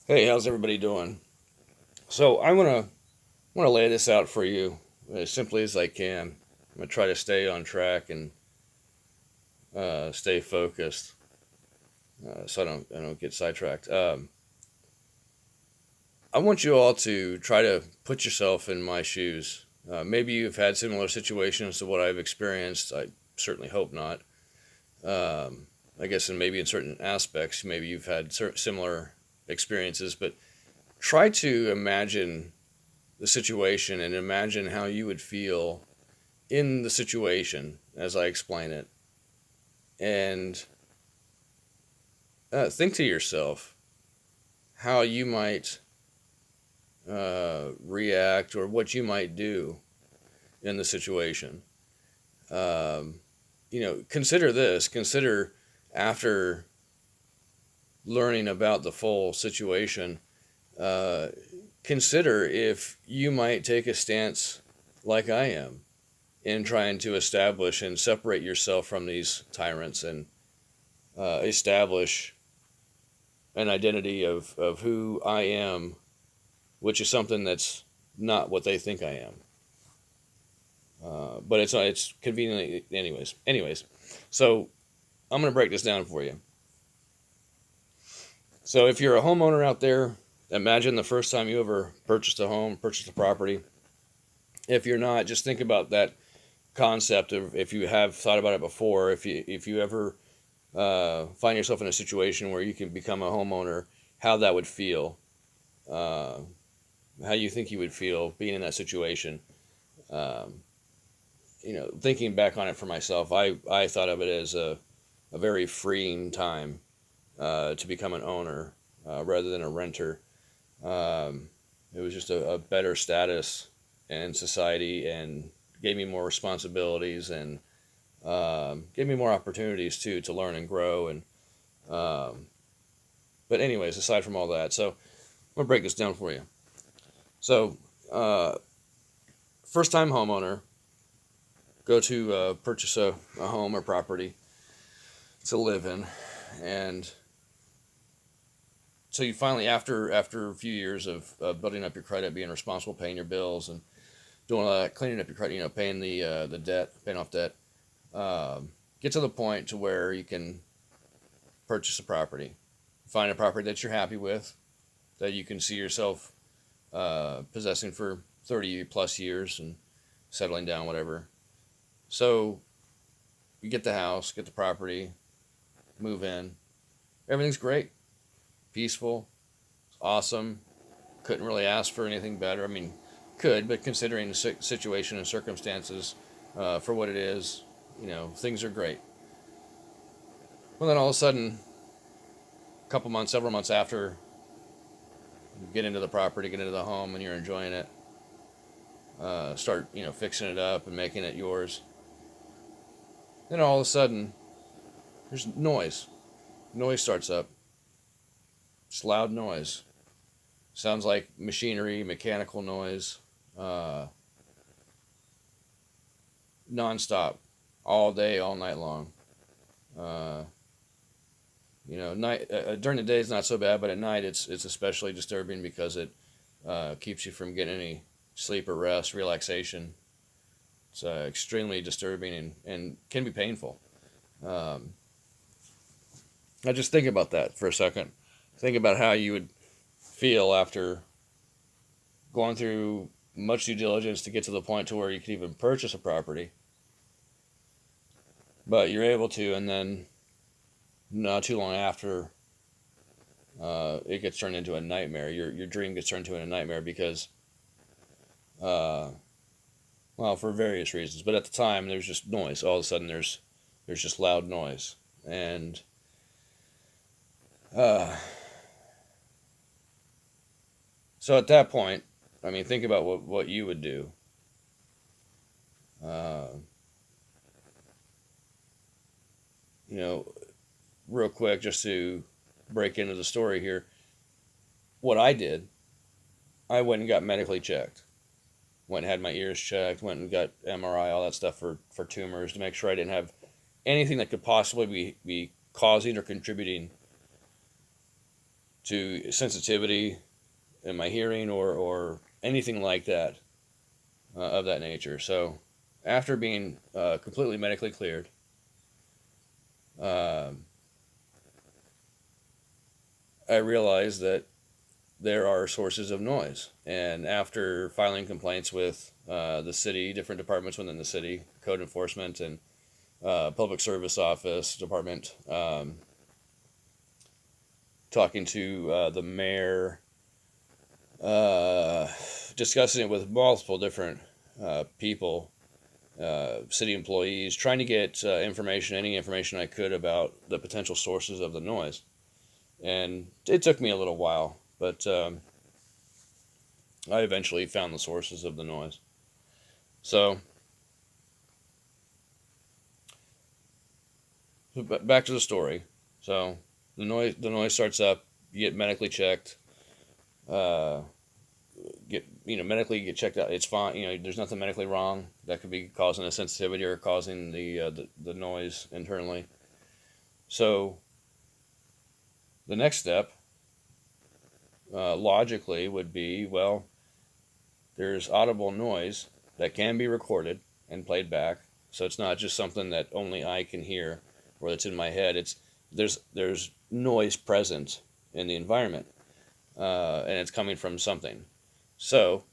Hey, how's everybody doing? So I want to lay this out for you as simply as I can. I'm gonna try to stay on track and stay focused, so I don't get sidetracked. I want you all to try to put yourself in my shoes. Maybe you've had similar situations to what I've experienced. I certainly hope not. I guess, and maybe in certain aspects, maybe you've had similar experiences, but try to imagine the situation and imagine how you would feel in the situation as I explain it. And think to yourself how you might react or what you might do in the situation. Um, consider this. Consider after learning about the full situation, uh, consider if you might take a stance like I am in trying to establish and separate yourself from these tyrants and establish an identity of who I am, which is something that's not what they think I am. But it's conveniently anyways. So I'm gonna break this down for you. So if you're a homeowner out there, imagine the first time you ever purchased a home, purchased a property. If you're not, just think about that concept of if you have thought about it before. If you ever find yourself in a situation where you can become a homeowner, how that would feel, uh, how you think you would feel being in that situation. Um, thinking back on it for myself, I thought of it as a very freeing time to become an owner rather than a renter. It was just a better status in society and gave me more responsibilities and gave me more opportunities too to learn and grow. And but anyways, aside from all that, so I'm gonna break this down for you. So uh, first time homeowner, go to purchase a home or property to live in, and so you finally after a few years of building up your credit, being responsible, paying your bills, and doing all that, cleaning up your credit, paying the debt, paying off debt, get to the point to where you can purchase a property, find a property that you're happy with, that you can see yourself possessing for 30 plus years and settling down, whatever. So you get the house, get the property, move in. Everything's great, peaceful, awesome. Couldn't really ask for anything better. I mean, could, but considering the situation and circumstances for what it is, things are great. Well, then all of a sudden, a couple months, several months after, you get into the property, get into the home, and you're enjoying it. Start, fixing it up and making it yours. Then all of a sudden, there's noise. Noise starts up. It's loud noise. Sounds like machinery, mechanical noise, uh, nonstop, all day, all night long. Uh, night during the day is not so bad, but at night it's especially disturbing because it keeps you from getting any sleep or rest, relaxation. It's extremely disturbing and can be painful. Um, now just think about that for a second. Think about how you would feel after going through much due diligence to get to the point to where you can even purchase a property, but you're able to, and then not too long after, it gets turned into a nightmare. Your dream gets turned into a nightmare because, uh, well, for various reasons. But at the time, there's just noise. All of a sudden, there's just loud noise, and uh, so at that point, I mean, think about what you would do. Uh, you know, real quick, just to break into the story here. What I did, I went and got medically checked. Went and had my ears checked. Went and got MRI, all that stuff for tumors to make sure I didn't have anything that could possibly be causing or contributing to sensitivity in my hearing or anything like that of that nature. So after being completely medically cleared, um, I realized that there are sources of noise. And after filing complaints with the city, different departments within the city, code enforcement and public service office department, talking to the mayor, uh, discussing it with multiple different people, city employees, trying to get information, any information I could about the potential sources of the noise. And it took me a little while, but I eventually found the sources of the noise. So, back to the story. So the noise starts up. You get medically checked. Uh, medically get checked out. It's fine. There's nothing medically wrong that could be causing a sensitivity or causing the noise internally. So the next step, logically, would be, well, there's audible noise that can be recorded and played back. So it's not just something that only I can hear or that's in my head. There's noise present in the environment, and it's coming from something. So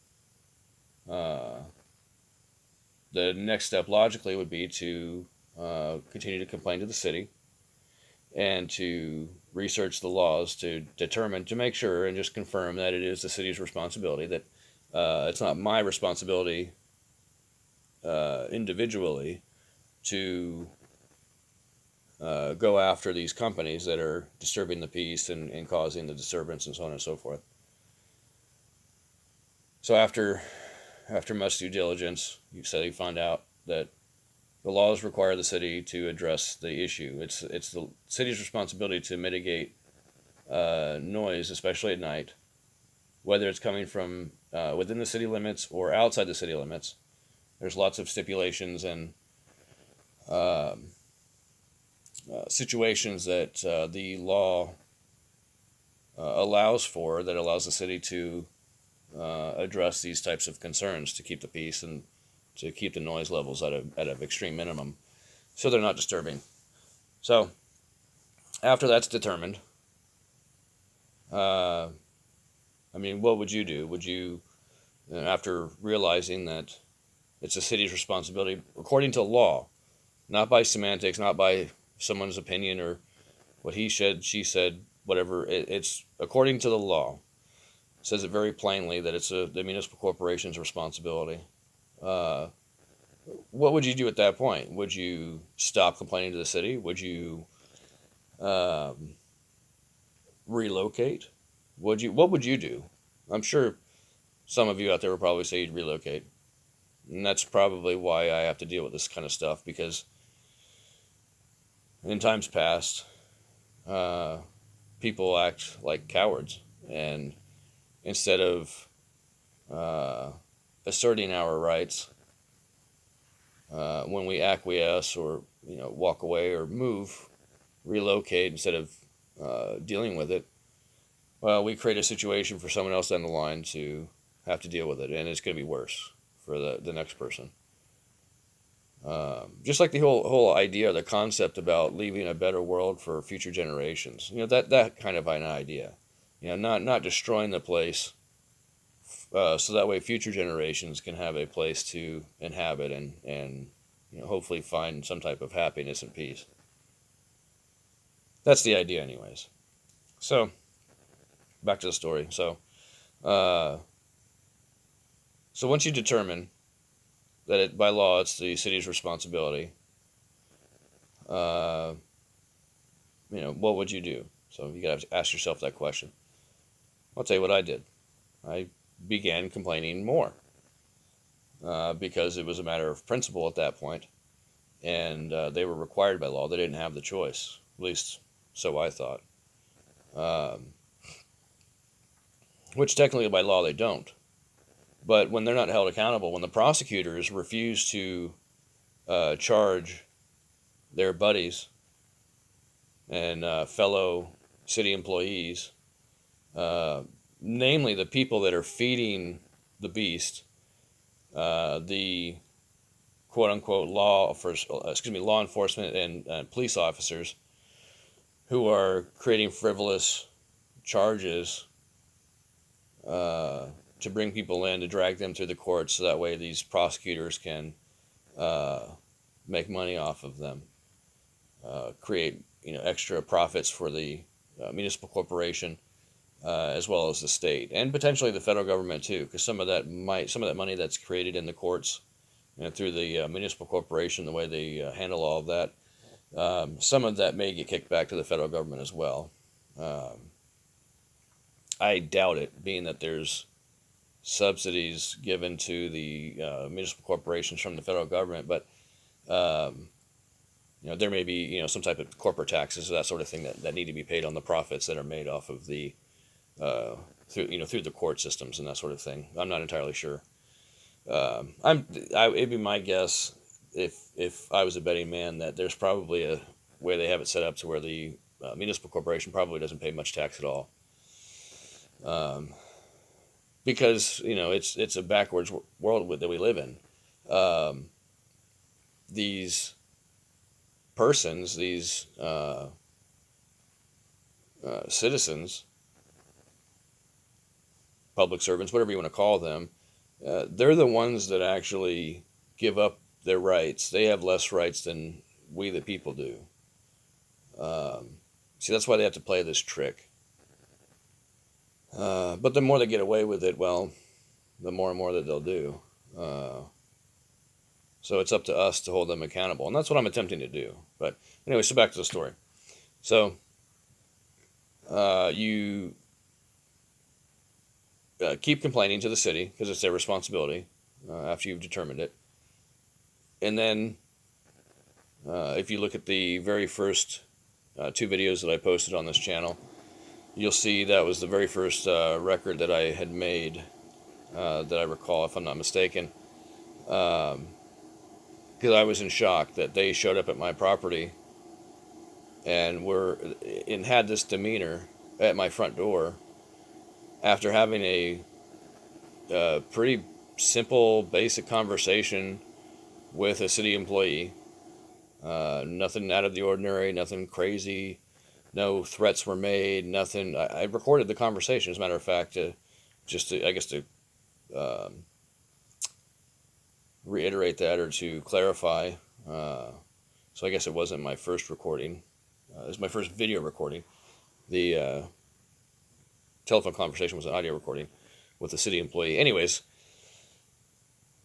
uh, the next step logically would be to continue to complain to the city and to research the laws to determine, to make sure and just confirm that it is the city's responsibility, that it's not my responsibility individually to go after these companies that are disturbing the peace and causing the disturbance and so on and so forth. So after much due diligence, you find out that the laws require the city to address the issue. It's the city's responsibility to mitigate noise, especially at night, whether it's coming from within the city limits or outside the city limits. There's lots of stipulations and situations that the law allows for, that allows the city to address these types of concerns to keep the peace and to keep the noise levels at an extreme minimum so they're not disturbing. So after that's determined, what would you do? Would you, after realizing that it's the city's responsibility according to law, not by semantics, not by someone's opinion or what he said, she said, whatever, it's according to the law. It says it very plainly that it's the municipal corporation's responsibility. What would you do at that point? Would you stop complaining to the city? Would you relocate? What would you do? I'm sure some of you out there will probably say you'd relocate. And that's probably why I have to deal with this kind of stuff, because in times past, people act like cowards. And instead of asserting our rights, when we acquiesce or walk away or move, relocate instead of dealing with it, well, we create a situation for someone else down the line to have to deal with it, and it's going to be worse for the next person. Just like the whole idea, the concept about leaving a better world for future generations. That kind of an idea. Not destroying the place, so that way future generations can have a place to inhabit and hopefully find some type of happiness and peace. That's the idea, anyways. So back to the story. So once you determine that by law it's the city's responsibility, what would you do? So you got to ask yourself that question. I'll tell you what I did. I began complaining more because it was a matter of principle at that point, and they were required by law. They didn't have the choice, at least so I thought. Which technically by law they don't. But when they're not held accountable, when the prosecutors refuse to charge their buddies and fellow city employees uh, namely the people that are feeding the beast, the quote unquote law enforcement and police officers who are creating frivolous charges to bring people in to drag them through the courts, so that way these prosecutors can uh, make money off of them, create extra profits for the municipal corporation, as well as the state and potentially the federal government too, because some of that money that's created in the courts through the municipal corporation, the way they handle all of that, some of that may get kicked back to the federal government as well. Um, I doubt it, being that there's subsidies given to the municipal corporations from the federal government, but um, there may be some type of corporate taxes or that sort of thing that need to be paid on the profits that are made off of the uh, through the court systems and that sort of thing. I'm not entirely sure. It'd be my guess, if I was a betting man, that there's probably a way they have it set up to where the municipal corporation probably doesn't pay much tax at all, um, because it's a backwards world that we live in. Um, these persons, these citizens, public servants, whatever you want to call them, they're the ones that actually give up their rights. They have less rights than we, the people, do. Um, See, that's why they have to play this trick. But the more they get away with it, well, the more and more that they'll do. Uh, so it's up to us to hold them accountable, and that's what I'm attempting to do. But anyway, so back to the story. So you keep complaining to the city because it's their responsibility after you've determined it. And then if you look at the very first two videos that I posted on this channel, you'll see that was the very first record that I had made, that I recall, if I'm not mistaken. Because I was in shock that they showed up at my property and had this demeanor at my front door after having a pretty simple, basic conversation with a city employee. Nothing out of the ordinary, nothing crazy, no threats were made, nothing. I recorded the conversation, as a matter of fact, to um, reiterate that, or to clarify. So I guess it wasn't my first recording. It was my first video recording. The telephone conversation was an audio recording with a city employee. Anyways,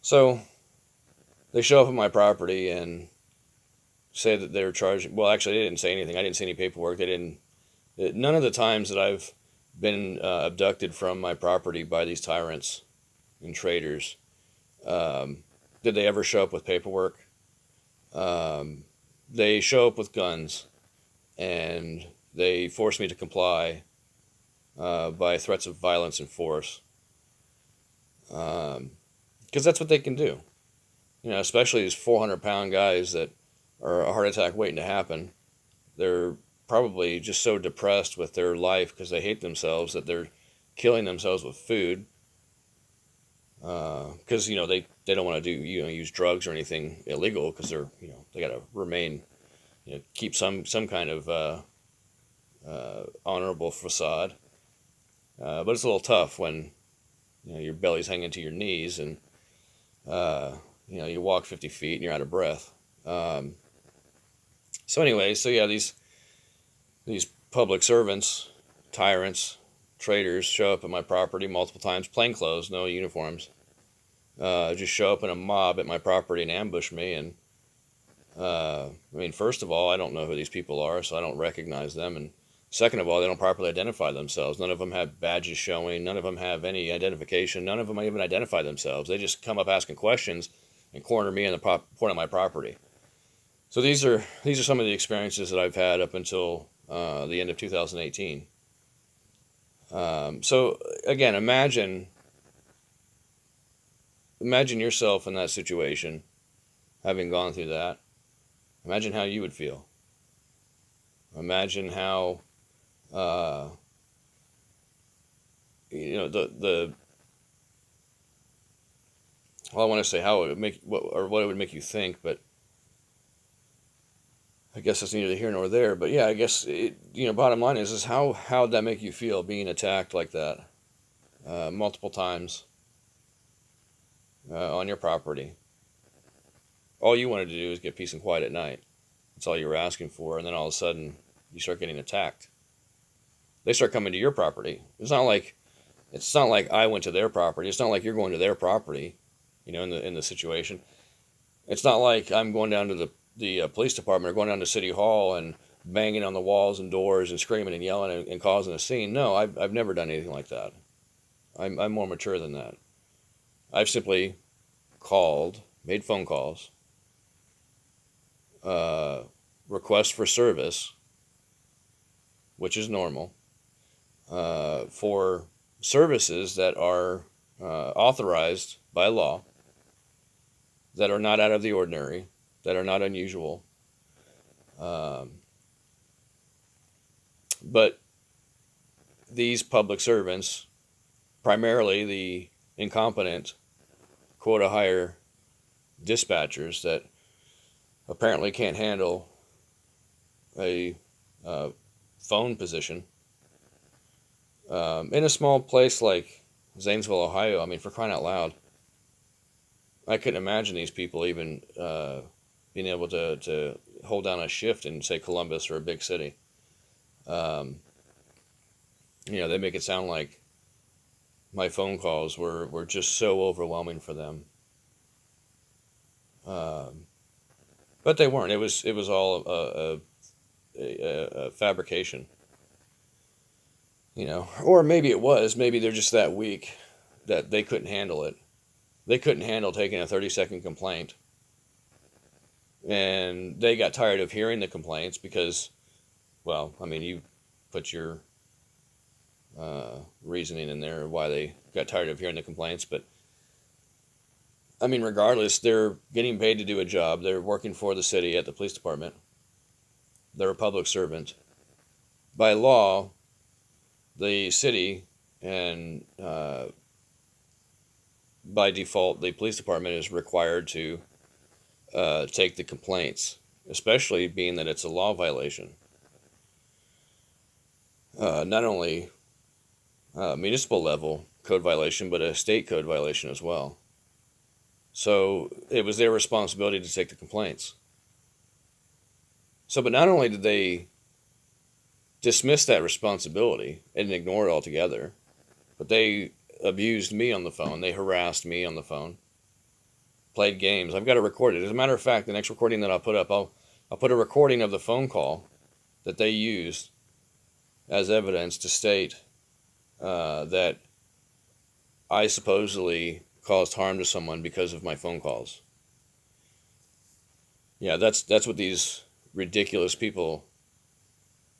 so they show up at my property and say that they're charging. Well, actually, they didn't say anything. I didn't see any paperwork. They didn't. None of the times that I've been abducted from my property by these tyrants and traitors, did they ever show up with paperwork. They show up with guns, and they force me to comply by threats of violence and force, because that's what they can do. Especially these 400-pound guys that are a heart attack waiting to happen. They're probably just so depressed with their life because they hate themselves that they're killing themselves with food. Because they don't want to do use drugs or anything illegal, because they got to remain, keep some kind of honorable facade. But it's a little tough when your belly's hanging to your knees, and you walk 50 feet and you're out of breath. So anyway, so yeah, these public servants, tyrants, traitors show up at my property multiple times, plain clothes, no uniforms. Just show up in a mob at my property and ambush me. And first of all, I don't know who these people are, so I don't recognize them. And second of all, they don't properly identify themselves. None of them have badges showing. None of them have any identification. None of them even identify themselves. They just come up asking questions and corner me in the point of my property. So these are some of the experiences that I've had up until the end of 2018. So again, imagine yourself in that situation, having gone through that. Imagine how you would feel. Imagine how the well, I want to say how it would make what it would make you think, but I guess it's neither here nor there. But yeah, I guess bottom line is how'd that make you feel being attacked like that multiple times on your property? All you wanted to do is get peace and quiet at night. That's all you were asking for, and then all of a sudden you start getting attacked. They start coming to your property. It's not like I went to their property. It's not like you're going to their property. In the situation, it's not like I'm going down to the police department or going down to City Hall and banging on the walls and doors and screaming and yelling and causing a scene. No, I've never done anything like that. I'm more mature than that. I've simply made phone calls, requests for service, which is normal, for services that are authorized by law, that are not out of the ordinary, that are not unusual. But these public servants, primarily the incompetent quota hire dispatchers that apparently can't handle a phone position in a small place like Zanesville, Ohio. I mean, for crying out loud, I couldn't imagine these people even being able to hold down a shift in, say, Columbus or a big city. They make it sound like my phone calls were just so overwhelming for them. But they weren't. It was all a fabrication. Or maybe it was. Maybe they're just that weak that they couldn't handle it. They couldn't handle taking a 30-second complaint. And they got tired of hearing the complaints because, well, I mean, you put your reasoning in there why they got tired of hearing the complaints. But, I mean, regardless, they're getting paid to do a job. They're working for the city at the police department. They're a public servant. By law, the city and by default, the police department is required to take the complaints, especially being that it's a law violation. Not only municipal level code violation, but a state code violation as well. So it was their responsibility to take the complaints. But not only did they dismiss that responsibility and ignore it altogether, but they abused me on the phone. They harassed me on the phone. Played games. I've got it recorded. As a matter of fact, the next recording that I'll put up, I'll put a recording of the phone call that they used as evidence to state that I supposedly caused harm to someone because of my phone calls. Yeah, that's what these ridiculous people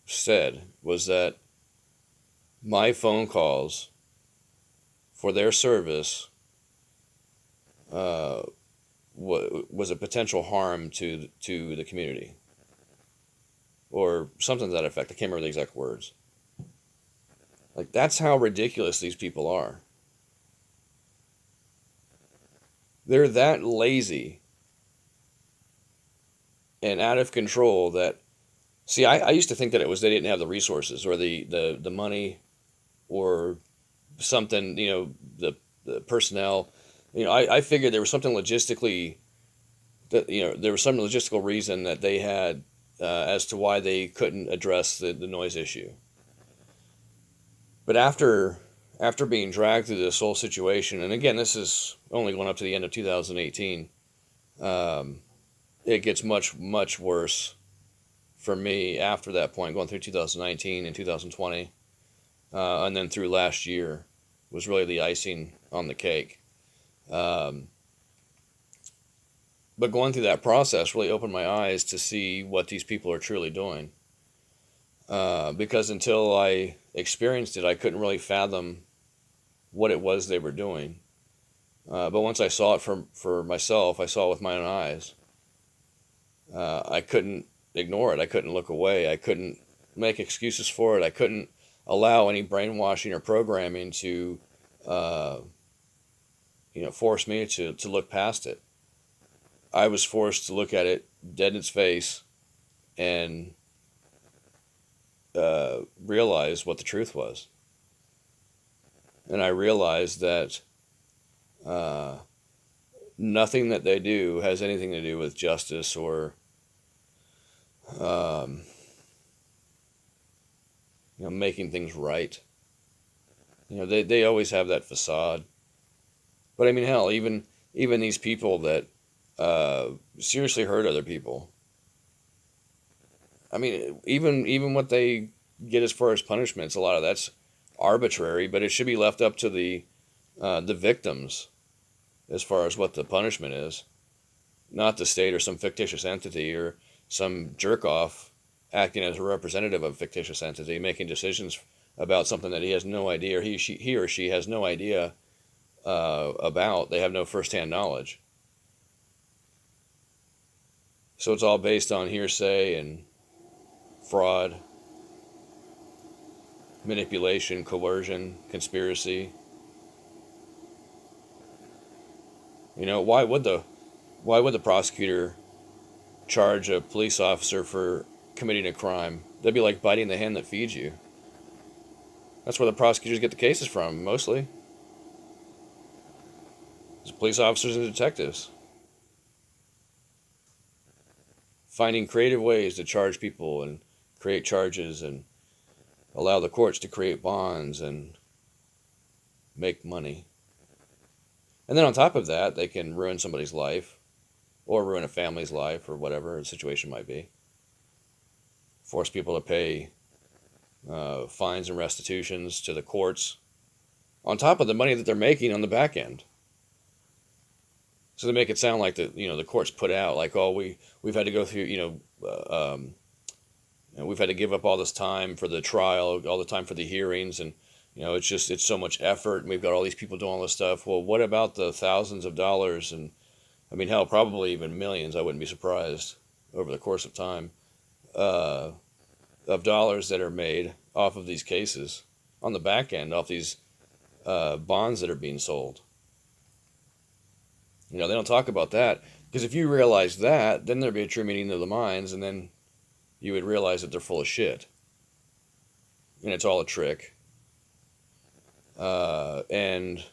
said, was that my phone calls for their service was a potential harm to the community, or something to that effect. I can't remember the exact words. Like, that's how ridiculous these people are. They're that lazy and out of control that, see, I used to think that it was they didn't have the resources or the money or something, the personnel. I figured there was something logistically, that there was some logistical reason that they had as to why they couldn't address the noise issue. But after being dragged through this whole situation, and again, this is only going up to the end of 2018, it gets much, much worse for me after that point, going through 2019 and 2020, and then through last year was really the icing on the cake. But going through that process really opened my eyes to see what these people are truly doing. Because until I experienced it, I couldn't really fathom what it was they were doing. But once I saw it for myself, I saw it with my own eyes. I couldn't ignore it. I couldn't look away. I couldn't make excuses for it. I couldn't allow any brainwashing or programming to, uh, force me to look past it. I was forced to look at it dead in its face and realize what the truth was. And I realized that uh, nothing that they do has anything to do with justice or um, making things right. They always have that facade. But I mean, hell, even these people that seriously hurt other people. I mean, even what they get as far as punishments, a lot of that's arbitrary, but it should be left up to the victims as far as what the punishment is, not the state or some fictitious entity or some jerk off acting as a representative of a fictitious entity, making decisions about something that he has no idea, or he or she has no idea about. They have no firsthand knowledge. So it's all based on hearsay and fraud, manipulation, coercion, conspiracy. Why would the prosecutor charge a police officer for committing a crime? That'd be like biting the hand that feeds you. That's where the prosecutors get the cases from, mostly. It's police officers and detectives. Finding creative ways to charge people and create charges and allow the courts to create bonds and make money. And then on top of that, they can ruin somebody's life or ruin a family's life or whatever the situation might be. Force people to pay fines and restitutions to the courts on top of the money that they're making on the back end. So they make it sound like the courts put out like, oh, we've had to go through we've had to give up all this time for the trial, all the time for the hearings, and it's so much effort, and we've got all these people doing all this stuff. Well, what about the thousands of dollars, and I mean, hell, probably even millions, I wouldn't be surprised, over the course of time, of dollars that are made off of these cases on the back end, off these bonds that are being sold. They don't talk about that, because if you realize that, then there'd be a true meeting of the minds, and then you would realize that they're full of shit. And it's all a trick. And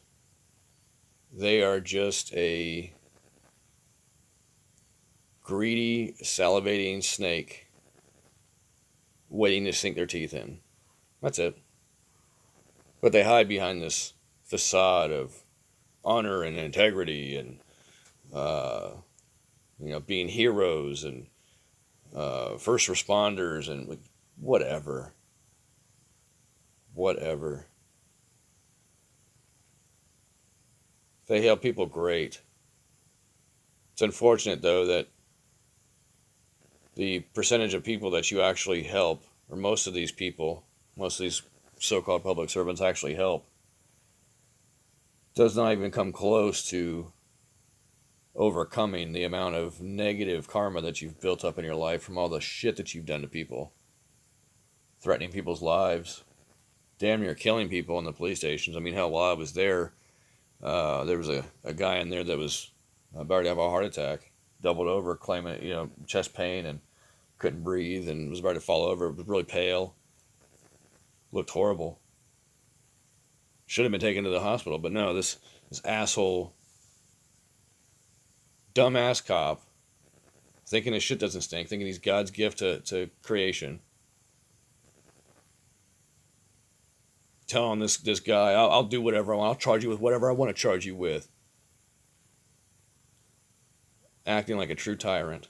they are just a greedy, salivating snake waiting to sink their teeth in. That's it. But they hide behind this facade of honor and integrity and, being heroes and first responders and whatever. They help people, great. It's unfortunate, though, that the percentage of people that you actually help, or most of these so-called public servants actually help, does not even come close to overcoming the amount of negative karma that you've built up in your life from all the shit that you've done to people. Threatening people's lives. Damn near killing people in the police stations. I mean, hell, while I was there was a guy in there that was about to have a heart attack. Doubled over, claiming, chest pain and couldn't breathe and was about to fall over. Was really pale. Looked horrible. Should have been taken to the hospital, but no, this asshole, dumbass cop, thinking his shit doesn't stink, thinking he's God's gift to creation, telling this guy, I'll do whatever I want, I'll charge you with whatever I want to charge you with. Acting like a true tyrant.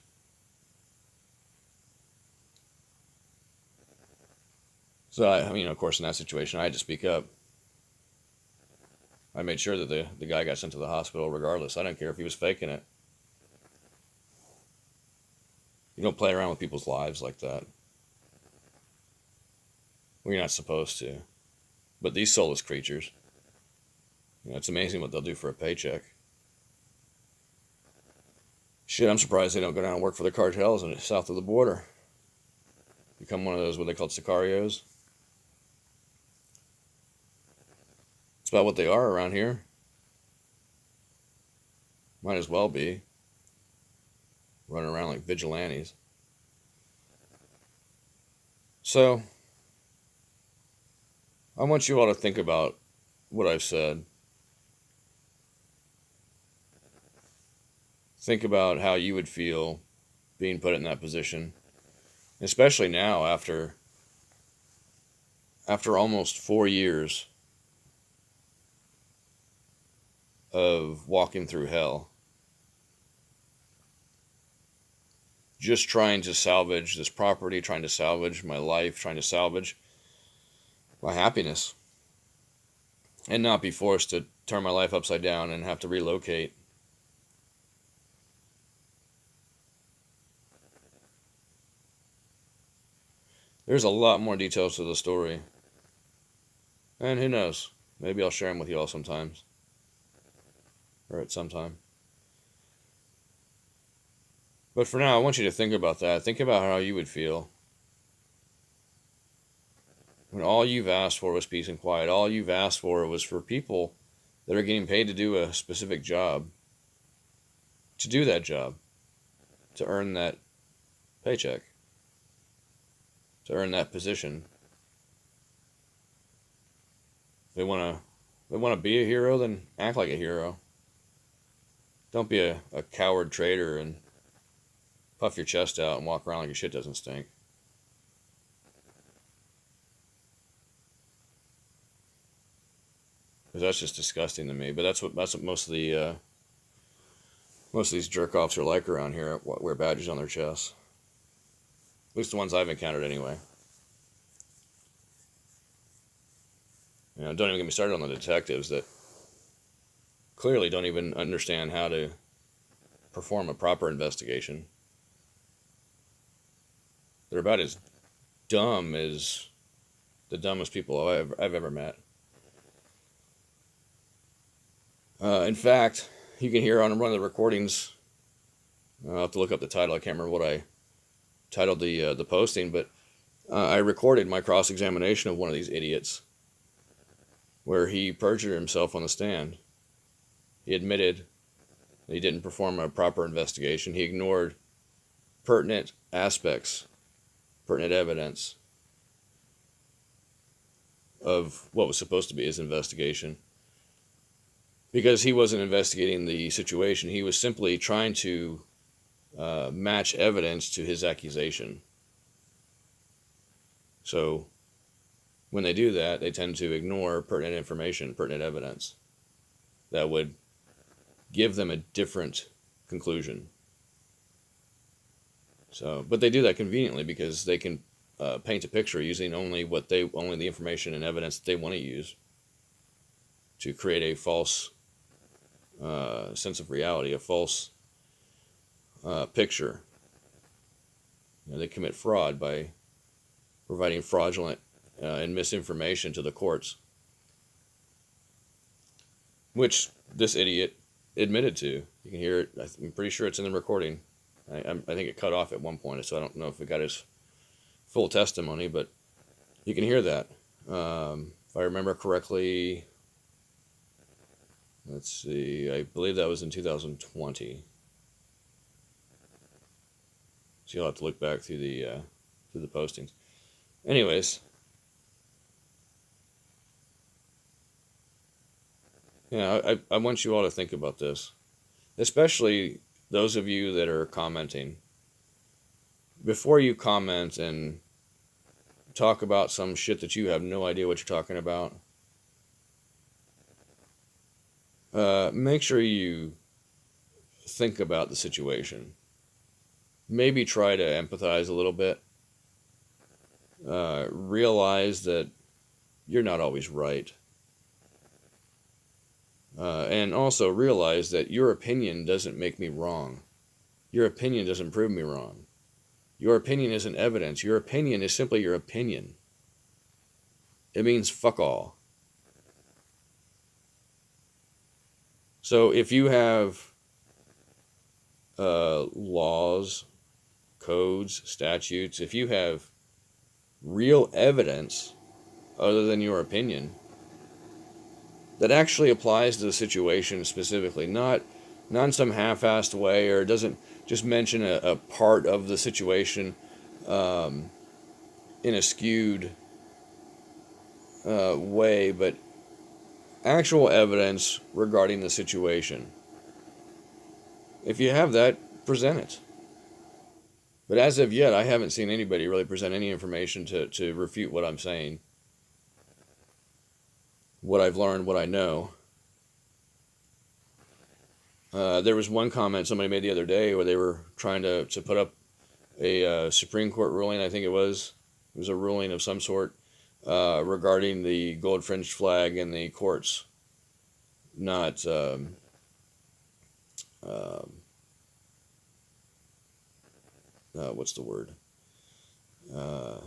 So, of course, in that situation, I had to speak up. I made sure that the guy got sent to the hospital regardless. I don't care if he was faking it. You don't play around with people's lives like that. Well, you're not supposed to. But these soulless creatures, it's amazing what they'll do for a paycheck. Shit, I'm surprised they don't go down and work for the cartels in south of the border. Become one of those, what they call sicarios. It's about what they are around here. Might as well be. Running around like vigilantes. So, I want you all to think about what I've said. Think about how you would feel being put in that position. Especially now after almost 4 years of walking through hell. Just trying to salvage this property, trying to salvage my life, trying to salvage my happiness. And not be forced to turn my life upside down and have to relocate. There's a lot more details to the story. And who knows? Maybe I'll share them with you all sometimes. Or at some time. But for now, I want you to think about that. Think about how you would feel when all you've asked for was peace and quiet. All you've asked for was for people that are getting paid to do a specific job to do that job, to earn that paycheck, to earn that position. They want to be a hero, then act like a hero. Don't be a coward traitor and puff your chest out and walk around like your shit doesn't stink. Because that's just disgusting to me. But that's what most of these jerk offs are like around here. Wear badges on their chests. At least the ones I've encountered, anyway. Don't even get me started on the detectives that clearly don't even understand how to perform a proper investigation. They're about as dumb as the dumbest people I've ever met. In fact, you can hear on one of the recordings, I'll have to look up the title, I can't remember what I titled the posting, but I recorded my cross-examination of one of these idiots where he perjured himself on the stand. He admitted that he didn't perform a proper investigation. He ignored pertinent aspects, pertinent evidence of what was supposed to be his investigation. Because he wasn't investigating the situation. He was simply trying to match evidence to his accusation. So when they do that, they tend to ignore pertinent information, pertinent evidence that would give them a different conclusion. So, but they do that conveniently because they can paint a picture using only the information and evidence that they want to use to create a false sense of reality, a false picture. They commit fraud by providing fraudulent and misinformation to the courts, which this idiot admitted to. You can hear it. I'm pretty sure it's in the recording. I think it cut off at one point, so I don't know if it got his full testimony, but you can hear that. If I remember correctly, let's see, I believe that was in 2020. So you'll have to look back through the postings. Anyways, I want you all to think about this, especially those of you that are commenting. Before you comment and talk about some shit that you have no idea what you're talking about, make sure you think about the situation. Maybe try to empathize a little bit. Realize that you're not always right. And also realize that your opinion doesn't make me wrong. Your opinion doesn't prove me wrong. Your opinion isn't evidence. Your opinion is simply your opinion. It means fuck all. So if you have laws, codes, statutes, if you have real evidence other than your opinion, that actually applies to the situation specifically, not in some half-assed way, or it doesn't just mention a part of the situation in a skewed way, but actual evidence regarding the situation. If you have that, present it. But as of yet, I haven't seen anybody really present any information to refute what I'm saying, what I've learned, what I know. There was one comment somebody made the other day where they were trying to put up a Supreme Court ruling, I think it was. It was a ruling of some sort regarding the gold fringed flag in the courts. Not, what's the word? I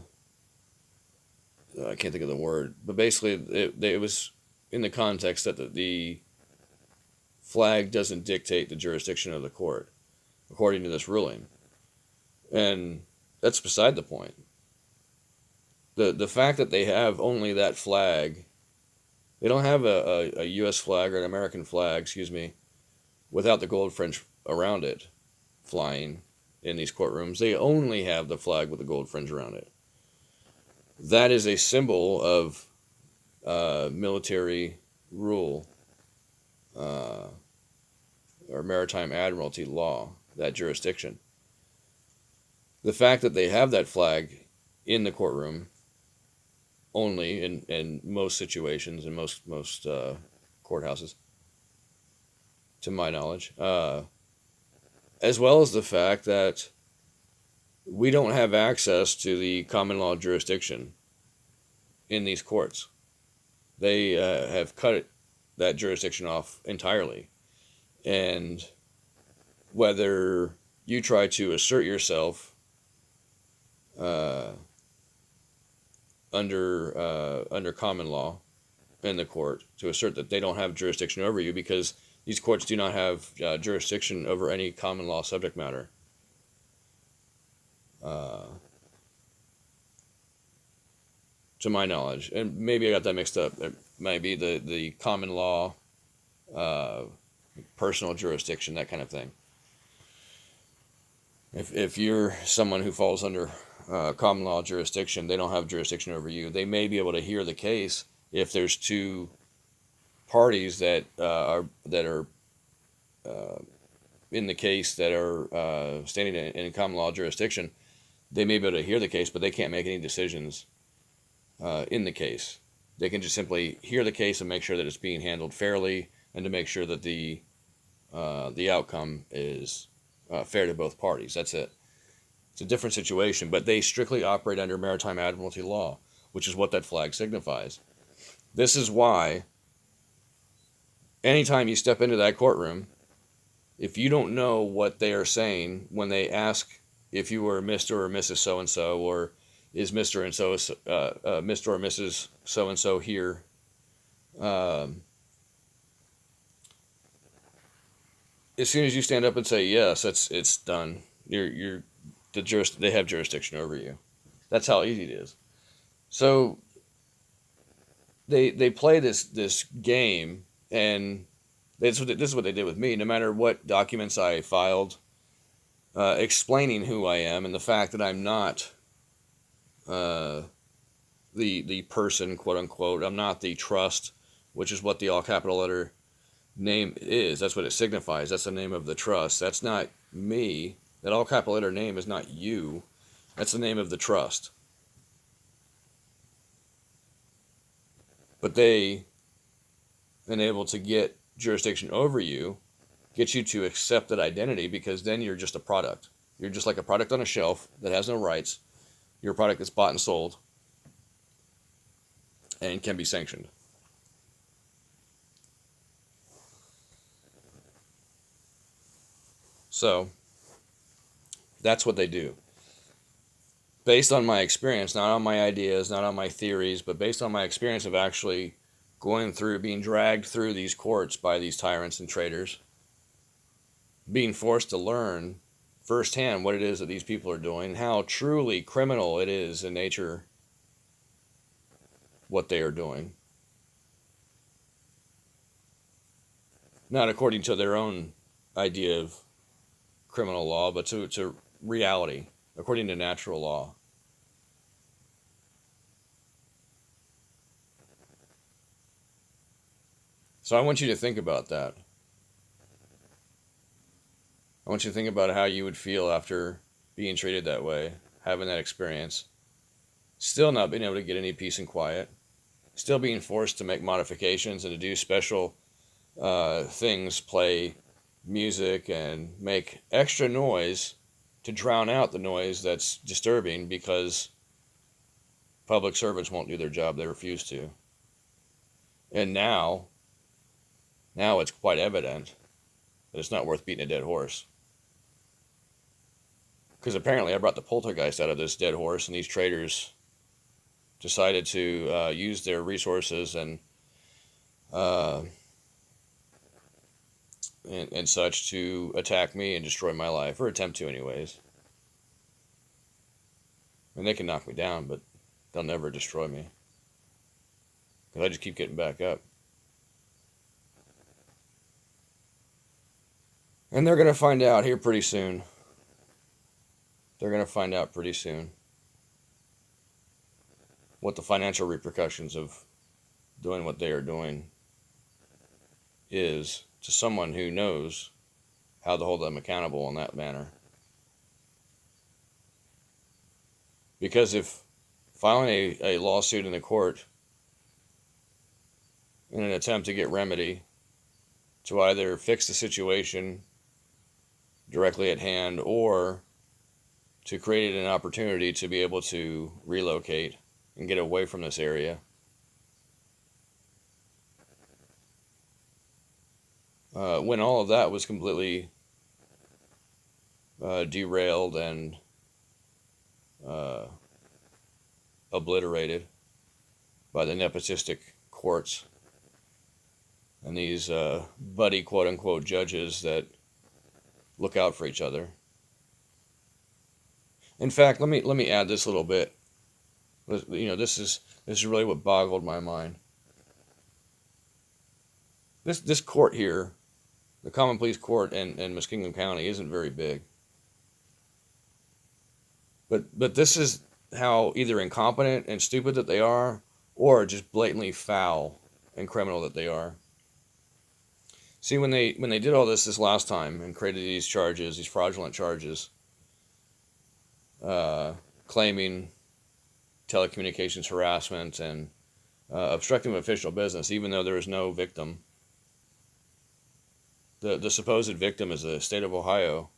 can't think of the word. But basically, it was in the context that the flag doesn't dictate the jurisdiction of the court, according to this ruling. And that's beside the point. The fact that they have only that flag, they don't have a U.S. flag or an American flag, excuse me, without the gold fringe around it flying in these courtrooms. They only have the flag with the gold fringe around it. That is a symbol of military rule or maritime admiralty law, that jurisdiction. The fact that they have that flag in the courtroom only in most situations, in most courthouses, to my knowledge, as well as the fact that we don't have access to the common law jurisdiction in these courts. They have cut that jurisdiction off entirely. And whether you try to assert yourself under common law in the court to assert that they don't have jurisdiction over you, because these courts do not have jurisdiction over any common law subject matter. To my knowledge, and maybe I got that mixed up. It might be the common law, personal jurisdiction, that kind of thing. If you're someone who falls under common law jurisdiction, they don't have jurisdiction over you. They may be able to hear the case if there's two parties that are in the case that are standing in common law jurisdiction. They may be able to hear the case, but they can't make any decisions in the case. They can just simply hear the case and make sure that it's being handled fairly, and to make sure that the outcome is fair to both parties. That's it. It's a different situation, but they strictly operate under maritime admiralty law, which is what that flag signifies. This is why anytime you step into that courtroom, if you don't know what they are saying when they ask if you were Mr. or Mrs. So-and-so, or is Mr. and so Mr. or Mrs. so-and-so here, as soon as you stand up and say yes, it's done. They have jurisdiction over you. That's how easy it is. So they play this game, and this is what they did with me. No matter what documents I filed, explaining who I am and the fact that I'm not the person, quote unquote. I'm not the trust, which is what the all capital letter name is. That's what it signifies. That's the name of the trust. That's not me. That all capital letter name is not you. That's the name of the trust. But they enable to get jurisdiction over you, get you to accept that identity, because then you're just a product. You're just like a product on a shelf that has no rights. You're a product that's bought and sold and can be sanctioned. So that's what they do. Based on my experience, not on my ideas, not on my theories, but based on my experience of actually being dragged through these courts by these tyrants and traitors, being forced to learn firsthand what it is that these people are doing, how truly criminal it is in nature, what they are doing. not according to their own idea of criminal law, but to reality, according to natural law. So I want you to think about that. I want you to think about how you would feel after being treated that way, having that experience, still not being able to get any peace and quiet, still being forced to make modifications and to do special things, play music and make extra noise to drown out the noise that's disturbing because public servants won't do their job, they refuse to. And now it's quite evident that it's not worth beating a dead horse. Because apparently I brought the poltergeist out of this dead horse, and these traitors decided to use their resources uh, and such to attack me and destroy my life, or attempt to anyways. And they can knock me down, but they'll never destroy me. Because I just keep getting back up. And they're going to find out here pretty soon. They're going to find out pretty soon what the financial repercussions of doing what they are doing is to someone who knows how to hold them accountable in that manner. Because if filing a lawsuit in the court in an attempt to get remedy to either fix the situation directly at hand or to create an opportunity to be able to relocate and get away from this area, when all of that was completely derailed and obliterated by the nepotistic courts and these buddy quote-unquote judges that look out for each other. In fact, let me add this little bit. You know, this is really what boggled my mind. This court here, the Common Pleas Court in Muskingum County, isn't very big. But this is how either incompetent and stupid that they are, or just blatantly foul and criminal that they are. See, when they did all this last time and created these charges, these fraudulent charges, claiming telecommunications harassment and obstructing official business, even though there is no victim. The supposed victim is the state of Ohio.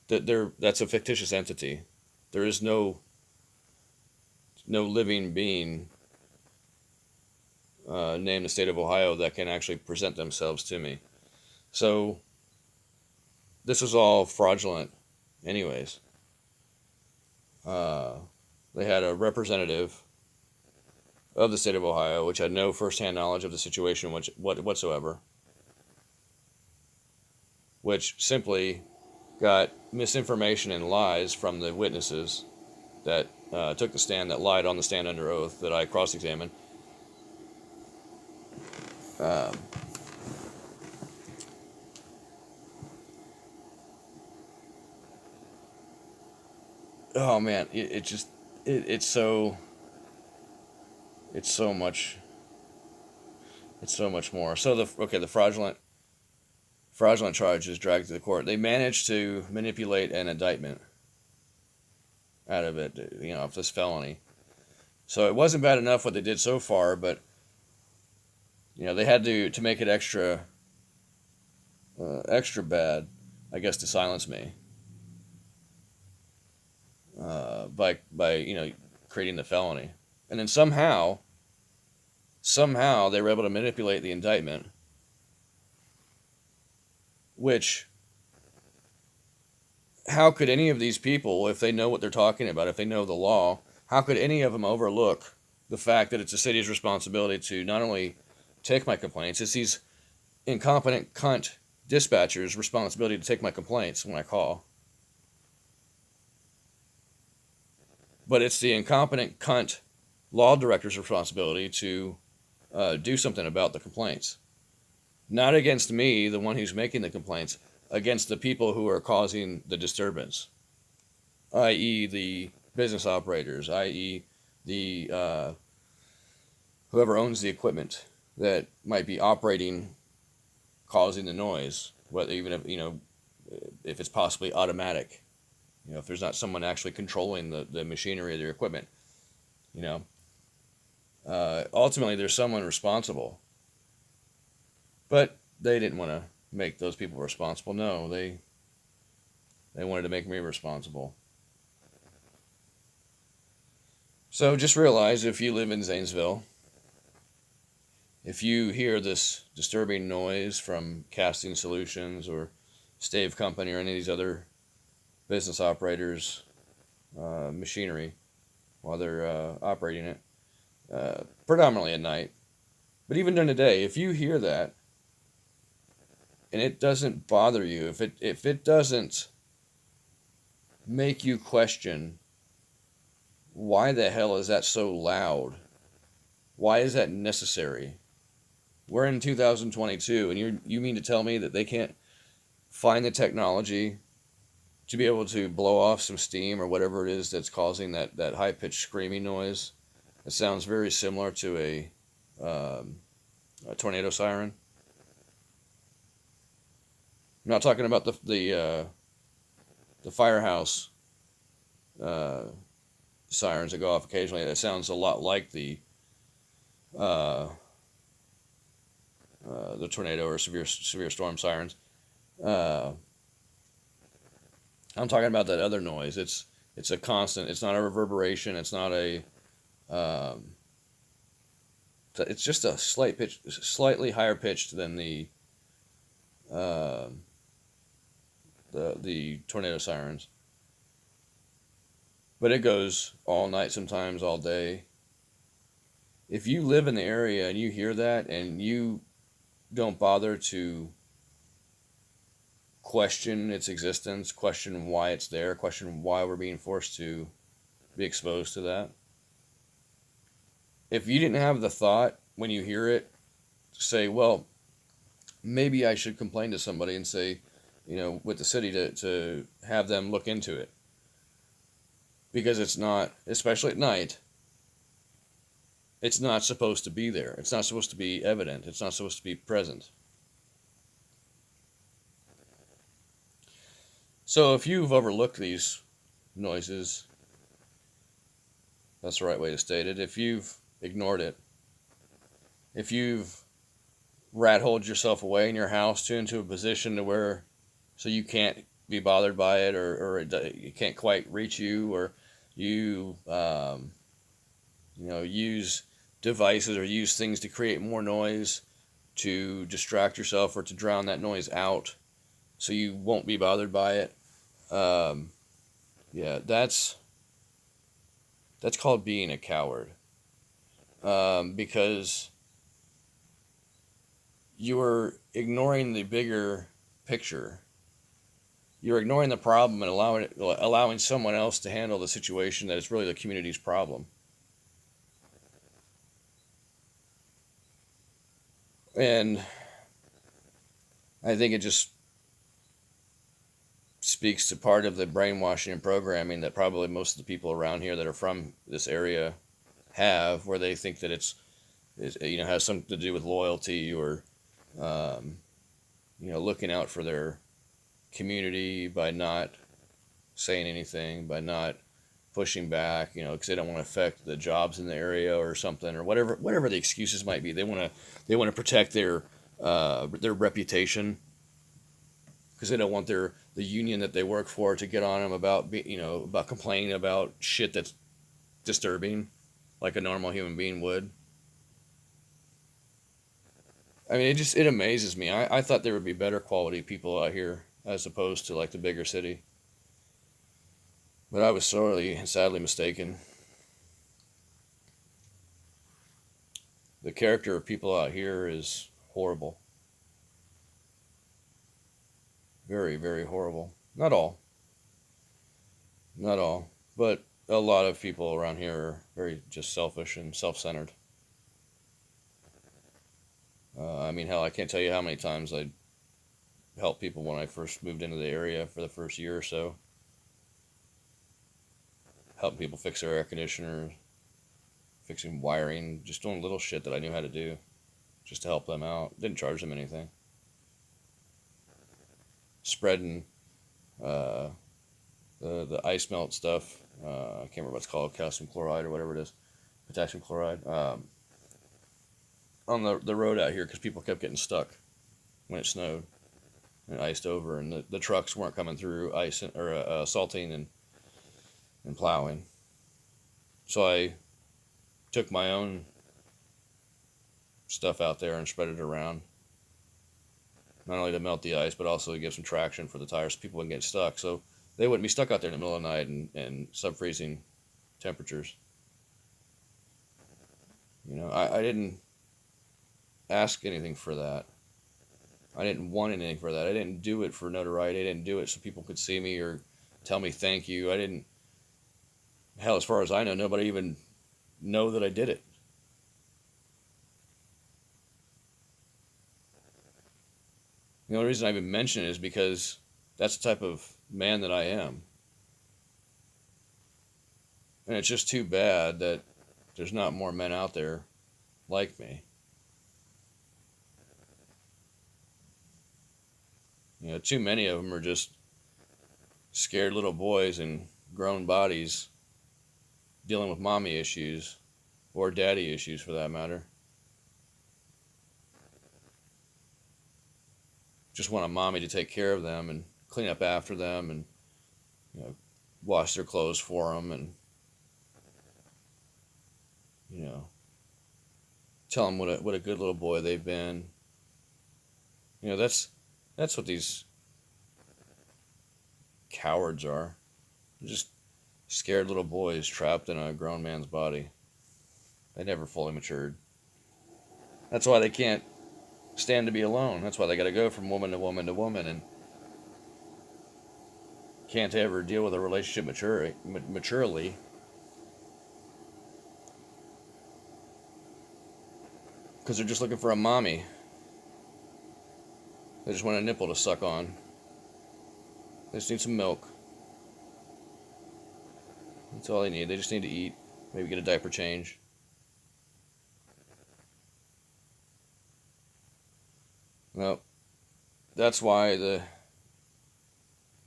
That's a fictitious entity. There is no living being named the state of Ohio that can actually present themselves to me. So this was all fraudulent anyways. They had a representative of the state of Ohio, which had no firsthand knowledge of the situation whatsoever, which simply got misinformation and lies from the witnesses that took the stand, that lied on the stand under oath, that I cross-examined. Oh man, it's so much. It's so much more. So the fraudulent charges dragged to the court. They managed to manipulate an indictment out of it, of this felony. So it wasn't bad enough what they did so far, but they had to make it extra bad, I guess, to silence me. By creating the felony, and then somehow they were able to manipulate the indictment, which, how could any of these people, if they know what they're talking about, if they know the law, how could any of them overlook the fact that it's the city's responsibility to not only take my complaints, it's these incompetent cunt dispatchers' responsibility to take my complaints when I call. But it's the incompetent cunt law director's responsibility to do something about the complaints. Not against me, the one who's making the complaints, against the people who are causing the disturbance, i.e., the business operators, i.e., the whoever owns the equipment that might be operating, causing the noise. Whether even if if it's possibly automatic, if there's not someone actually controlling the machinery of their equipment, you know, ultimately there's someone responsible. But they didn't want to make those people responsible. No, they wanted to make me responsible. So just realize, if you live in Zanesville, if you hear this disturbing noise from Casting Solutions or Stave Company or any of these other business operators' machinery while they're operating it, predominantly at night, but even during the day, if you hear that and it doesn't bother you, if it doesn't make you question, why the hell is that so loud? Why is that necessary? We're in 2022, and you mean to tell me that they can't find the technology to be able to blow off some steam or whatever it is that's causing that high-pitched screaming noise? It sounds very similar to a tornado siren. I'm not talking about the firehouse sirens that go off occasionally. That sounds a lot like the tornado or severe storm sirens. I'm talking about that other noise. It's a constant. It's not a reverberation. It's not a. It's just a slightly higher pitched than the tornado sirens. But it goes all night, sometimes all day. If you live in the area and you hear that and you don't bother to question its existence, question why it's there, question why we're being forced to be exposed to that. If you didn't have the thought when you hear it to say, well, maybe I should complain to somebody and say, with the city to have them look into it. Because it's not, especially at night, it's not supposed to be there. It's not supposed to be evident. It's not supposed to be present. So if you've overlooked these noises, that's the right way to state it. If you've ignored it, if you've rat-holed yourself away in your house into a position to where, so you can't be bothered by it, or it can't quite reach you, or you use devices or use things to create more noise to distract yourself or to drown that noise out so you won't be bothered by it. That's called being a coward, because you're ignoring the bigger picture. You're ignoring the problem and allowing someone else to handle the situation that is really the community's problem. And I think it just speaks to part of the brainwashing and programming that probably most of the people around here that are from this area have, where they think that it's has something to do with loyalty or looking out for their community by not saying anything, by not pushing back, because they don't want to affect the jobs in the area or something, or whatever the excuses might be. They want to protect their reputation, because they don't want the union that they work for to get on them about about complaining about shit that's disturbing, like a normal human being would. I mean, it amazes me. I thought there would be better quality people out here as opposed to like the bigger city, but I was sorely and sadly mistaken. The character of people out here is horrible. Very, very horrible. Not all, but a lot of people around here are very just selfish and self-centered. mean, hell, I can't tell you how many times I helped people when I first moved into the area for the first year or so. Helping people fix their air conditioner, fixing wiring, just doing little shit that I knew how to do just to help them out. Didn't charge them anything. Spreading uh, the ice melt stuff. I can't remember what it's called, calcium chloride or whatever it is, potassium chloride, on the road out here because people kept getting stuck when it snowed and iced over, and the trucks weren't coming through ice or salting and plowing. So I took my own stuff out there and spread it around, not only to melt the ice, but also to give some traction for the tires so people wouldn't get stuck. So they wouldn't be stuck out there in the middle of the night and sub-freezing temperatures. I didn't ask anything for that. I didn't want anything for that. I didn't do it for notoriety. I didn't do it so people could see me or tell me thank you. I didn't, hell, as far as I know, nobody even know that I did it. The only reason I even mention it is because that's the type of man that I am. And it's just too bad that there's not more men out there like me. Too many of them are just scared little boys in grown bodies dealing with mommy issues or daddy issues for that matter. Just want a mommy to take care of them and clean up after them and wash their clothes for them and tell them what a good little boy they've been. That's what these cowards are. They're just scared little boys trapped in a grown man's body. They never fully matured. That's why they can't stand to be alone. That's why they got to go from woman to woman to woman and can't ever deal with a relationship maturely. Because they're just looking for a mommy. They just want a nipple to suck on. They just need some milk. That's all they need. They just need to eat. Maybe get a diaper change. Well, that's why the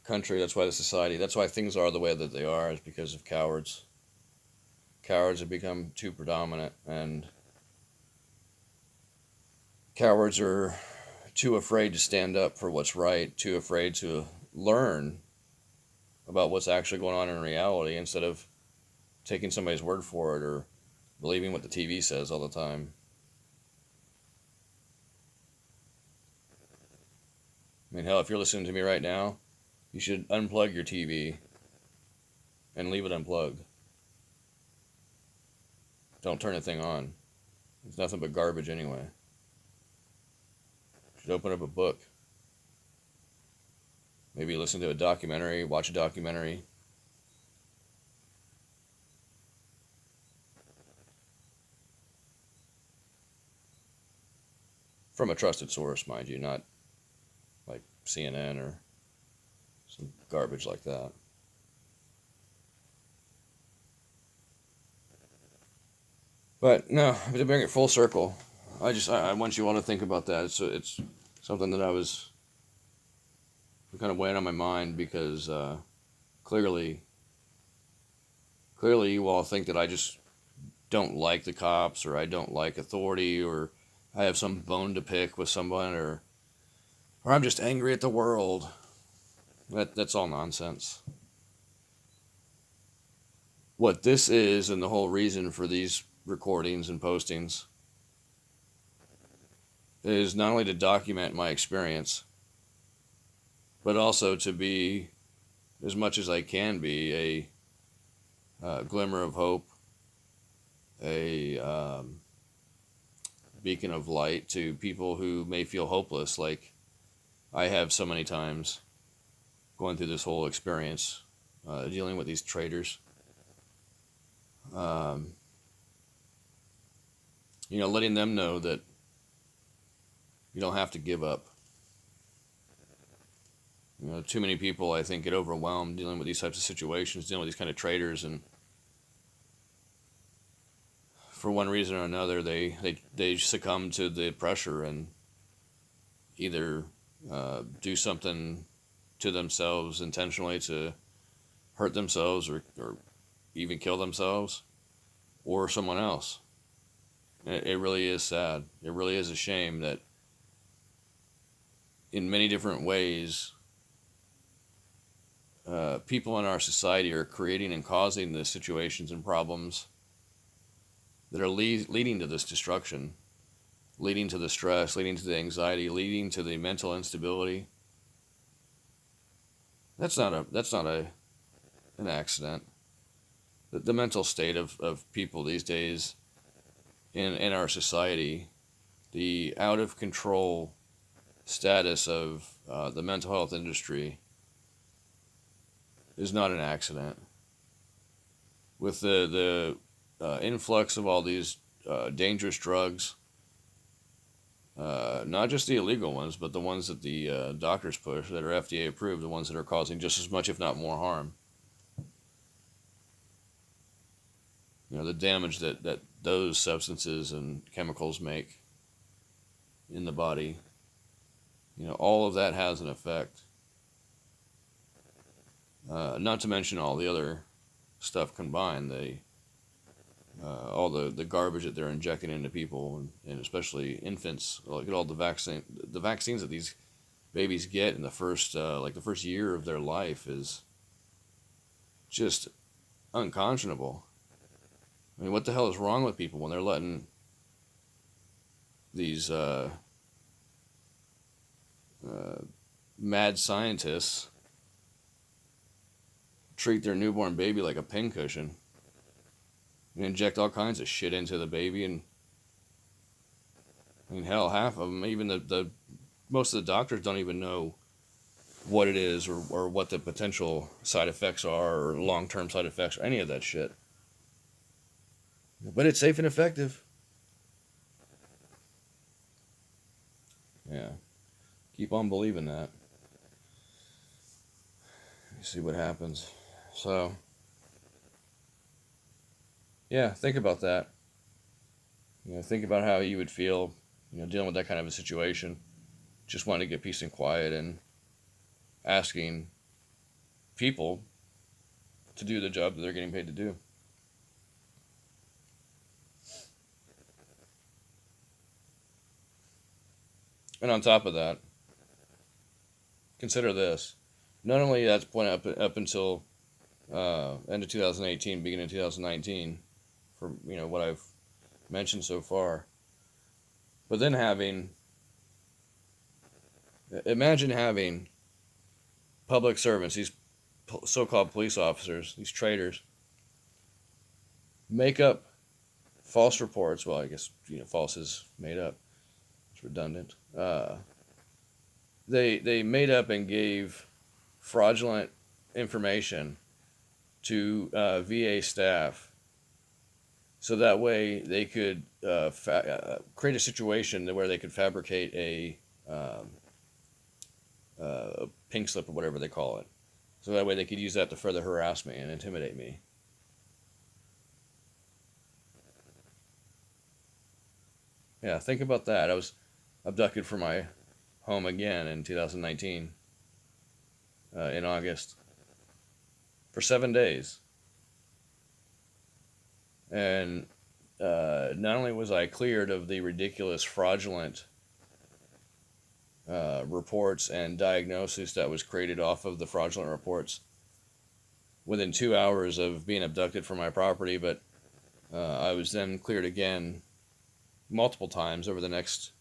country, that's why the society, that's why things are the way that they are, is because of cowards. Cowards have become too predominant, and cowards are too afraid to stand up for what's right, too afraid to learn about what's actually going on in reality instead of taking somebody's word for it or believing what the TV says all the time. I mean, hell, if you're listening to me right now, you should unplug your TV and leave it unplugged. Don't turn the thing on. It's nothing but garbage anyway. You should open up a book. Maybe listen to a documentary, watch a documentary. From a trusted source, mind you, not like CNN or some garbage like that. But no, to bring it full circle, I want you all to think about that. It's something that I was kind of weighing on my mind because clearly you all think that I just don't like the cops or I don't like authority or I have some bone to pick with someone or I'm just angry at the world. That's all nonsense. What this is, and the whole reason for these recordings and postings, is not only to document my experience, but also to be, as much as I can be, a glimmer of hope, a beacon of light to people who may feel hopeless, like I have so many times going through this whole experience, dealing with these traitors. Letting them know that You don't have to give up. Too many people, I think, get overwhelmed dealing with these types of situations, dealing with these kind of traitors, and for one reason or another, they succumb to the pressure and either do something to themselves intentionally to hurt themselves or even kill themselves or someone else. It really is sad. It really is a shame that in many different ways, people in our society are creating and causing the situations and problems that are leading to this destruction, leading to the stress, leading to the anxiety, leading to the mental instability. That's not an accident. The mental state of people these days in our society, the out of control status of the mental health industry is not an accident. With the influx of all these dangerous drugs, not just the illegal ones, but the ones that the doctors push that are FDA approved, the ones that are causing just as much, if not more, harm. The damage that those substances and chemicals make in the body, all of that has an effect. Not to mention all the other stuff combined, all the garbage that they're injecting into people, and especially infants. Look at all the vaccines that these babies get in the first year of their life is just unconscionable. I mean, what the hell is wrong with people when they're letting these mad scientists treat their newborn baby like a pincushion and inject all kinds of shit into the baby? And I mean, hell, half of them, even the most of the doctors don't even know what it is or what the potential side effects are or long-term side effects or any of that shit. But it's safe and effective. Yeah. Keep on believing that. You see what happens. So, yeah, think about that. Think about how you would feel, dealing with that kind of a situation. Just wanting to get peace and quiet and asking people to do the job that they're getting paid to do. And on top of that, consider this. Not only that's point up until end of 2018, beginning of 2019, for what I've mentioned so far, but then imagine having public servants, these so-called police officers, these traitors, make up false reports. Well, I guess false is made up. It's redundant. They made up and gave fraudulent information to VA staff, so that way they could create a situation where they could fabricate a pink slip or whatever they call it. So that way they could use that to further harass me and intimidate me. Yeah, think about that. I was abducted from my home again in 2019, in August, for 7 days. And not only was I cleared of the ridiculous, fraudulent reports and diagnosis that was created off of the fraudulent reports within 2 hours of being abducted from my property, but I was then cleared again multiple times over the next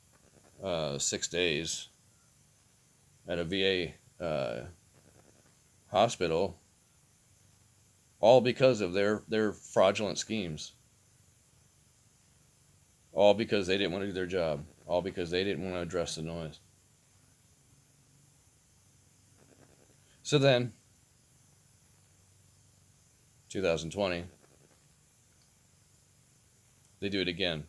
6 days at a VA hospital, all because of their fraudulent schemes. All because they didn't want to do their job. All because they didn't want to address the noise. So then, 2020, they do it again.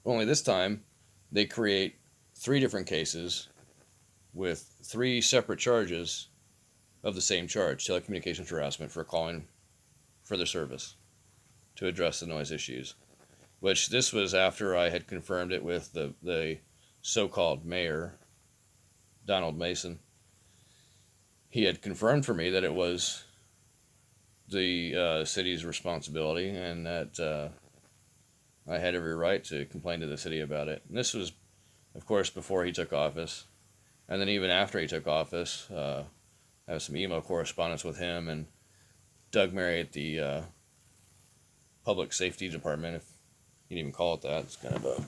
Only this time, they create 3 different cases with 3 separate charges of the same charge, telecommunications harassment for calling for their service to address the noise issues. Which this was after I had confirmed it with the so-called mayor, Donald Mason. He had confirmed for me that it was the city's responsibility and that I had every right to complain to the city about it. And this was, of course, before he took office. And then even after he took office, I have some email correspondence with him and Doug Murray at the Public Safety Department, if you can even call it that. It's kind of a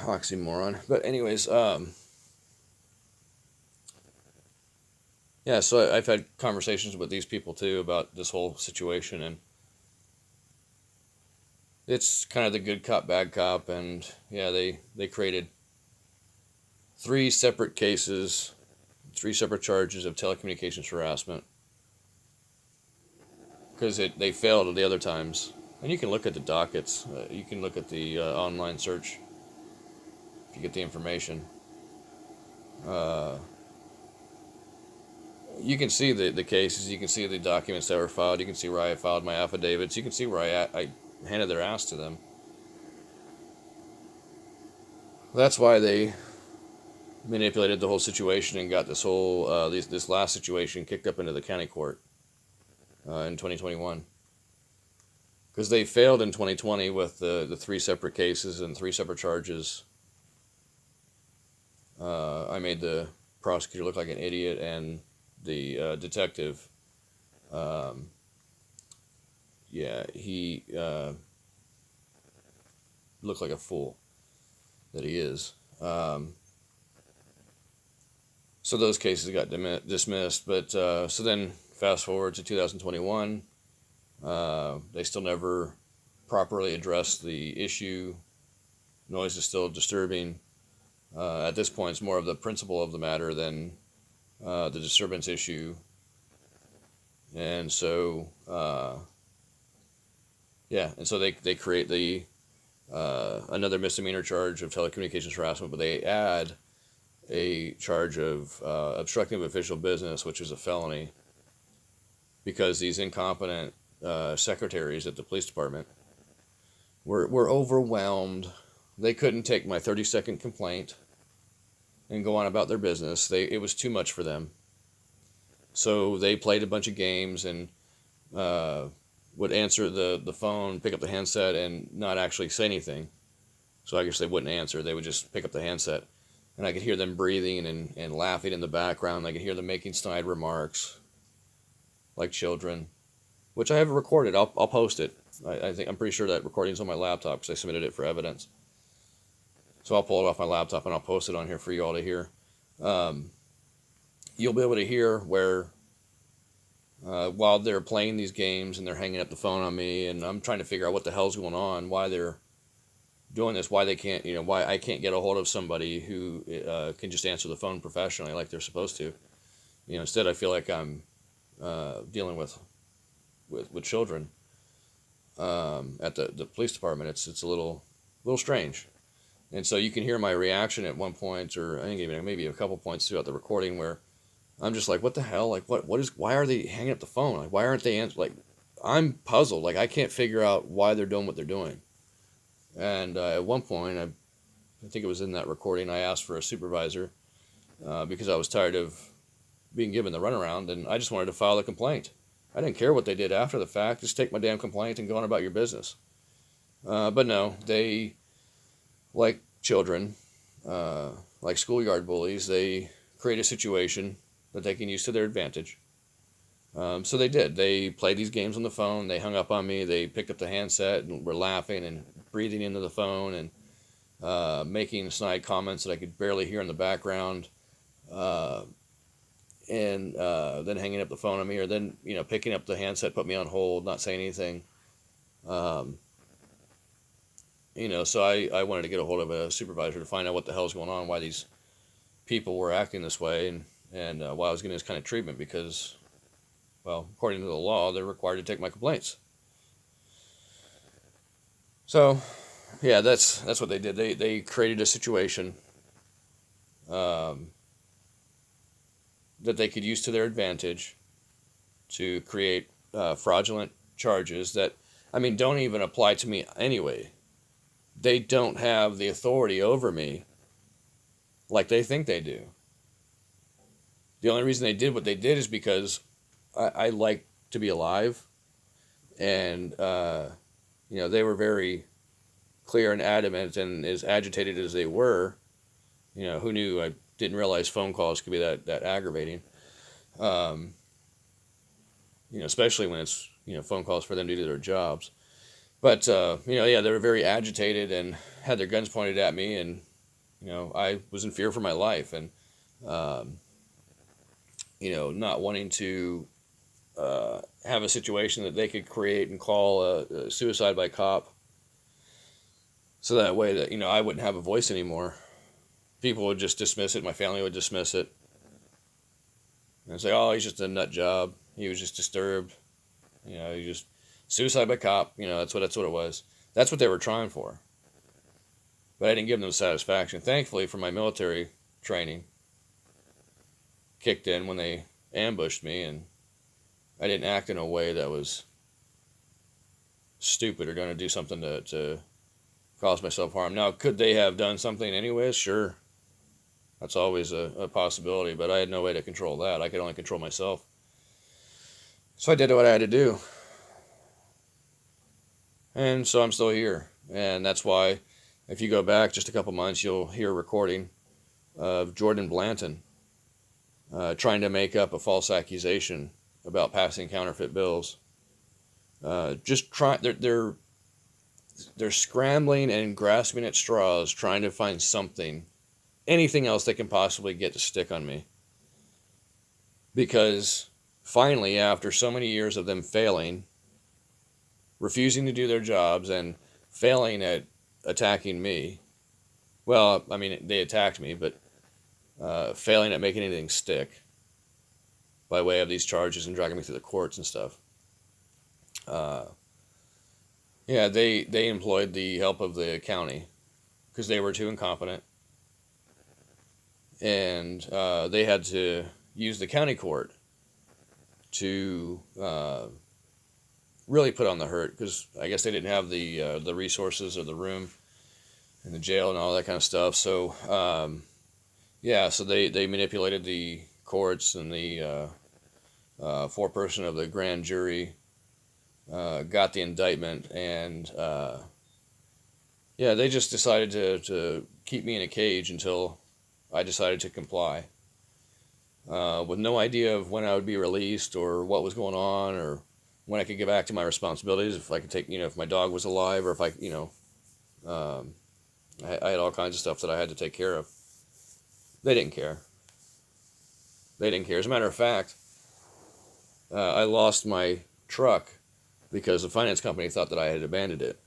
oxymoron. But anyways, yeah, so I've had conversations with these people too about this whole situation, and it's kind of the good cop, bad cop, and yeah, they created 3 separate cases, 3 separate charges of telecommunications harassment because they failed the other times. And you can look at the dockets. You can look at the online search if you get the information. You can see the cases. You can see the documents that were filed. You can see where I filed my affidavits. You can see where I handed their ass to them. That's why they manipulated the whole situation and got this whole this last situation kicked up into the county court in 2021. Because they failed in 2020 with the 3 separate cases and 3 separate charges. I made the prosecutor look like an idiot, and the detective, yeah, he looked like a fool that he is. So those cases got dismissed, but so then fast forward to 2021. They still never properly addressed the issue. Noise is still disturbing. At this point, it's more of the principle of the matter than the disturbance issue. And so, yeah, and so they create the another misdemeanor charge of telecommunications harassment, but they add a charge of obstructing official business, which is a felony, because these incompetent secretaries at the police department were overwhelmed. They couldn't take my 30-second complaint and go on about their business. It was too much for them. So they played a bunch of games and would answer the phone, pick up the handset, and not actually say anything. So I guess they wouldn't answer. They would just pick up the handset. And I could hear them breathing and laughing in the background. I could hear them making snide remarks like children, which I have recorded. I'll post it. I'm pretty sure that recording's on my laptop because I submitted it for evidence. So I'll pull it off my laptop and I'll post it on here for you all to hear. You'll be able to hear where while they're playing these games and they're hanging up the phone on me, and I'm trying to figure out what the hell's going on, why they're doing this, why they can't, why I can't get a hold of somebody who can just answer the phone professionally like they're supposed to. Instead I feel like I'm dealing with children at the police department. It's a little strange. And so you can hear my reaction at one point, or I think even maybe a couple points throughout the recording, where I'm just like, what the hell? Like, why are they hanging up the phone? Like, why aren't they like, I'm puzzled. Like, I can't figure out why they're doing what they're doing. And at one point, I think it was in that recording, I asked for a supervisor because I was tired of being given the runaround, and I just wanted to file a complaint. I didn't care what they did after the fact. Just take my damn complaint and go on about your business. But no, they, like children, like schoolyard bullies, they create a situation that they can use to their advantage. So they did. They played these games on the phone. They hung up on me. They picked up the handset and were laughing and breathing into the phone and making snide comments that I could barely hear in the background. And then hanging up the phone on me, or then picking up the handset, put me on hold, not saying anything. So I wanted to get a hold of a supervisor to find out what the hell's going on, why these people were acting this way, and why I was getting this kind of treatment, because, well, according to the law, they're required to take my complaints. So, yeah, that's what they did. They created a situation um, that they could use to their advantage to create fraudulent charges that, I mean, don't even apply to me anyway. They don't have the authority over me like they think they do. The only reason they did what they did is because I like to be alive, and they were very clear and adamant, and as agitated as they were, who knew? I didn't realize phone calls could be that aggravating. Um, Especially when it's phone calls for them to do their jobs. But yeah, they were very agitated and had their guns pointed at me, and I was in fear for my life, and um, not wanting to have a situation that they could create and call a suicide by cop, so that way that I wouldn't have a voice anymore. People would just dismiss it. My family would dismiss it and say, "Oh, he's just a nut job. He was just disturbed. He just suicide by cop. That's what it was. That's what they were trying for." But I didn't give them satisfaction. Thankfully, for my military training, kicked in when they ambushed me, and I didn't act in a way that was stupid or going to do something to cause myself harm. Now, could they have done something anyways? Sure. That's always a possibility, but I had no way to control that. I could only control myself. So I did what I had to do. And so I'm still here. And that's why, if you go back just a couple months, you'll hear a recording of Jordan Blanton trying to make up a false accusation about passing counterfeit bills. They're scrambling and grasping at straws, trying to find something, anything else they can possibly get to stick on me. Because finally, after so many years of them failing, refusing to do their jobs, and failing at attacking me, well, I mean, they attacked me, but failing at making anything stick by way of these charges and dragging me through the courts and stuff. Yeah, they employed the help of the county because they were too incompetent, and they had to use the county court to really put on the hurt, because I guess they didn't have the resources or the room in the jail and all that kind of stuff. So yeah, so they manipulated the courts, and the foreperson of the grand jury got the indictment, and yeah, they just decided to keep me in a cage until I decided to comply, with no idea of when I would be released or what was going on or when I could get back to my responsibilities, if I could take, if my dog was alive, or if I had all kinds of stuff that I had to take care of. They didn't care. They didn't care. As a matter of fact, I lost my truck because the finance company thought that I had abandoned it,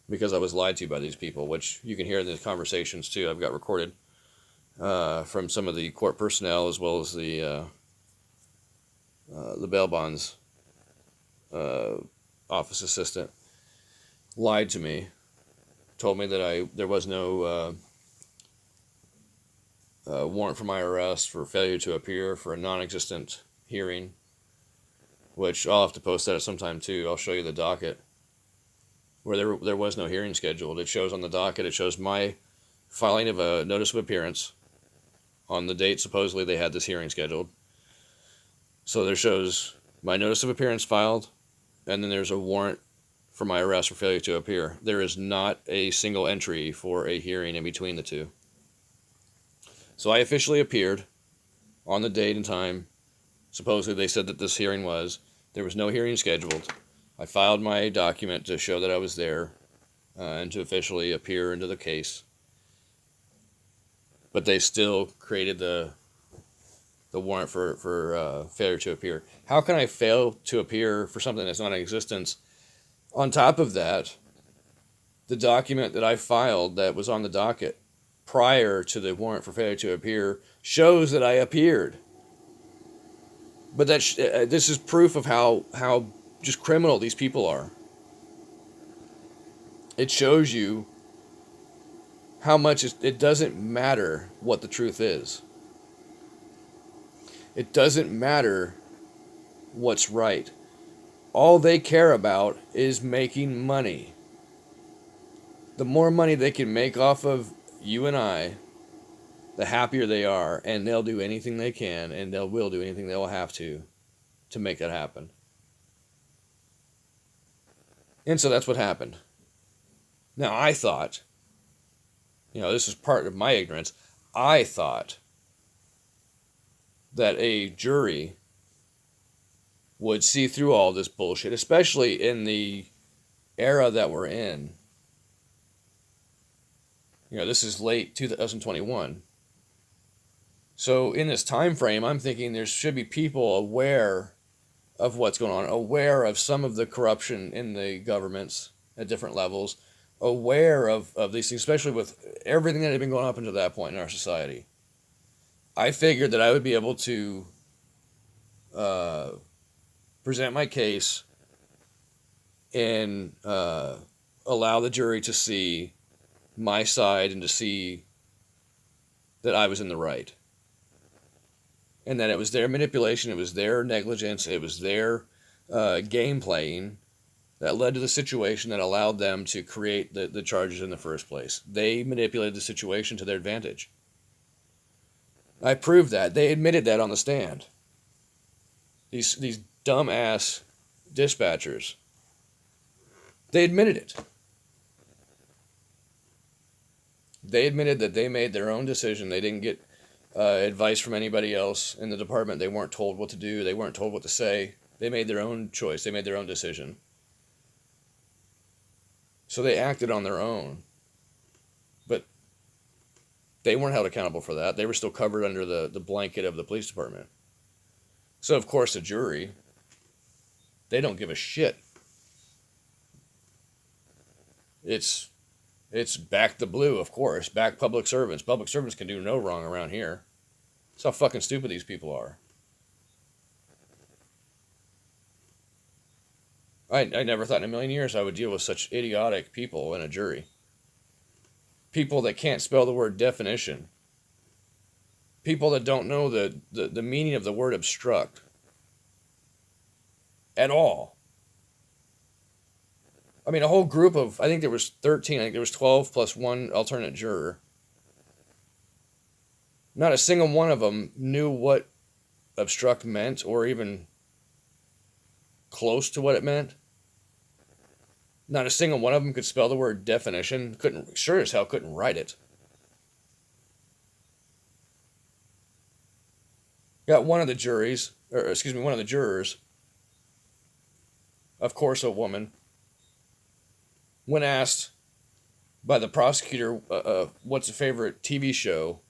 because I was lied to by these people, which you can hear in the conversations too. I've got recorded from some of the court personnel, as well as the bail bonds office assistant lied to me, told me that there was no warrant for my arrest for failure to appear for a non-existent hearing, which I'll have to post that at some time too. I'll show you the docket where there was no hearing scheduled. It shows on the docket, it shows my filing of a notice of appearance on the date supposedly they had this hearing scheduled. So there shows my notice of appearance filed, and then there's a warrant for my arrest for failure to appear. There is not a single entry for a hearing in between the two. So I officially appeared on the date and time supposedly they said that this hearing was. There was no hearing scheduled. I filed my document to show that I was there and to officially appear into the case. But they still created the warrant for failure to appear. How can I fail to appear for something that's not in existence? On top of that, the document that I filed that was on the docket prior to the warrant for failure to appear shows that I appeared. But this is proof of how just criminal these people are. It shows you how much it doesn't matter what the truth is. It doesn't matter what's right. All they care about is making money. The more money they can make off of you and I, the happier they are, and they'll do anything they can, and they will do anything they'll have to make that happen. And so that's what happened. Now, I thought, this is part of my ignorance, I thought that a jury would see through all this bullshit, especially in the era that we're in. This is late 2021. So in this time frame, I'm thinking there should be people aware of what's going on, aware of some of the corruption in the governments at different levels, aware of these things, especially with everything that had been going up until that point in our society. I figured that I would be able to present my case and allow the jury to see my side and to see that I was in the right. And that it was their manipulation, it was their negligence, it was their game playing that led to the situation that allowed them to create the charges in the first place. They manipulated the situation to their advantage. I proved that. They admitted that on the stand. These dumbass dispatchers. They admitted it. They admitted that they made their own decision. They didn't get advice from anybody else in the department. They weren't told what to do. They weren't told what to say. They made their own choice. They made their own decision. So they acted on their own. But they weren't held accountable for that. They were still covered under the blanket of the police department. So, of course, the jury, they don't give a shit. It's back the blue, of course. Back public servants. Public servants can do no wrong around here. That's how fucking stupid these people are. I never thought in a million years I would deal with such idiotic people in a jury. People that can't spell the word definition. People that don't know the meaning of the word obstruct. At all. I mean, a whole group of, I think there was 13, I think there was 12 plus one alternate juror. Not a single one of them knew what obstruct meant or even close to what it meant. Not a single one of them could spell the word definition. Sure as hell couldn't write it. Got one of the jurors, of course a woman, when asked by the prosecutor what's a favorite TV show,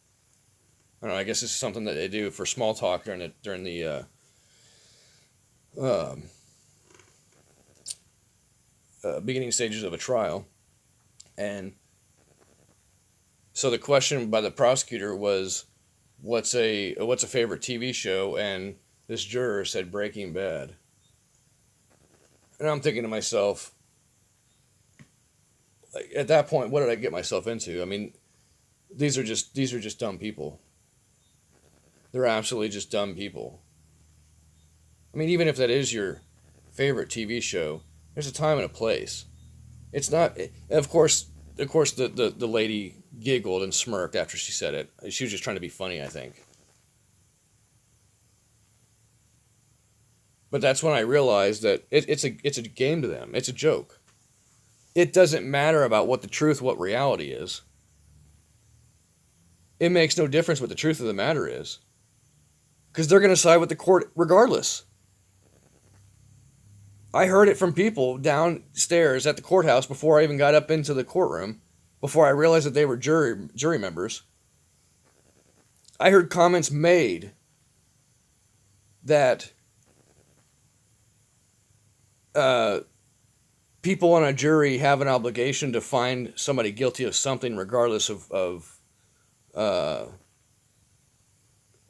I don't know, I guess this is something that they do for small talk during the beginning stages of a trial. And so the question by the prosecutor was, what's a favorite TV show? And this juror said Breaking Bad. And I'm thinking to myself, like, at that point, what did I get myself into? I mean, these are just dumb people. They're absolutely just dumb people. I mean, even if that is your favorite TV show, there's a time and a place. It's not, of course the lady giggled and smirked after she said it. She was just trying to be funny, I think. But that's when I realized that it's a game to them. It's a joke. It doesn't matter about what reality is. It makes no difference what the truth of the matter is. Because they're going to side with the court regardless. I heard it from people downstairs at the courthouse before I even got up into the courtroom, before I realized that they were jury members. I heard comments made that people on a jury have an obligation to find somebody guilty of something regardless of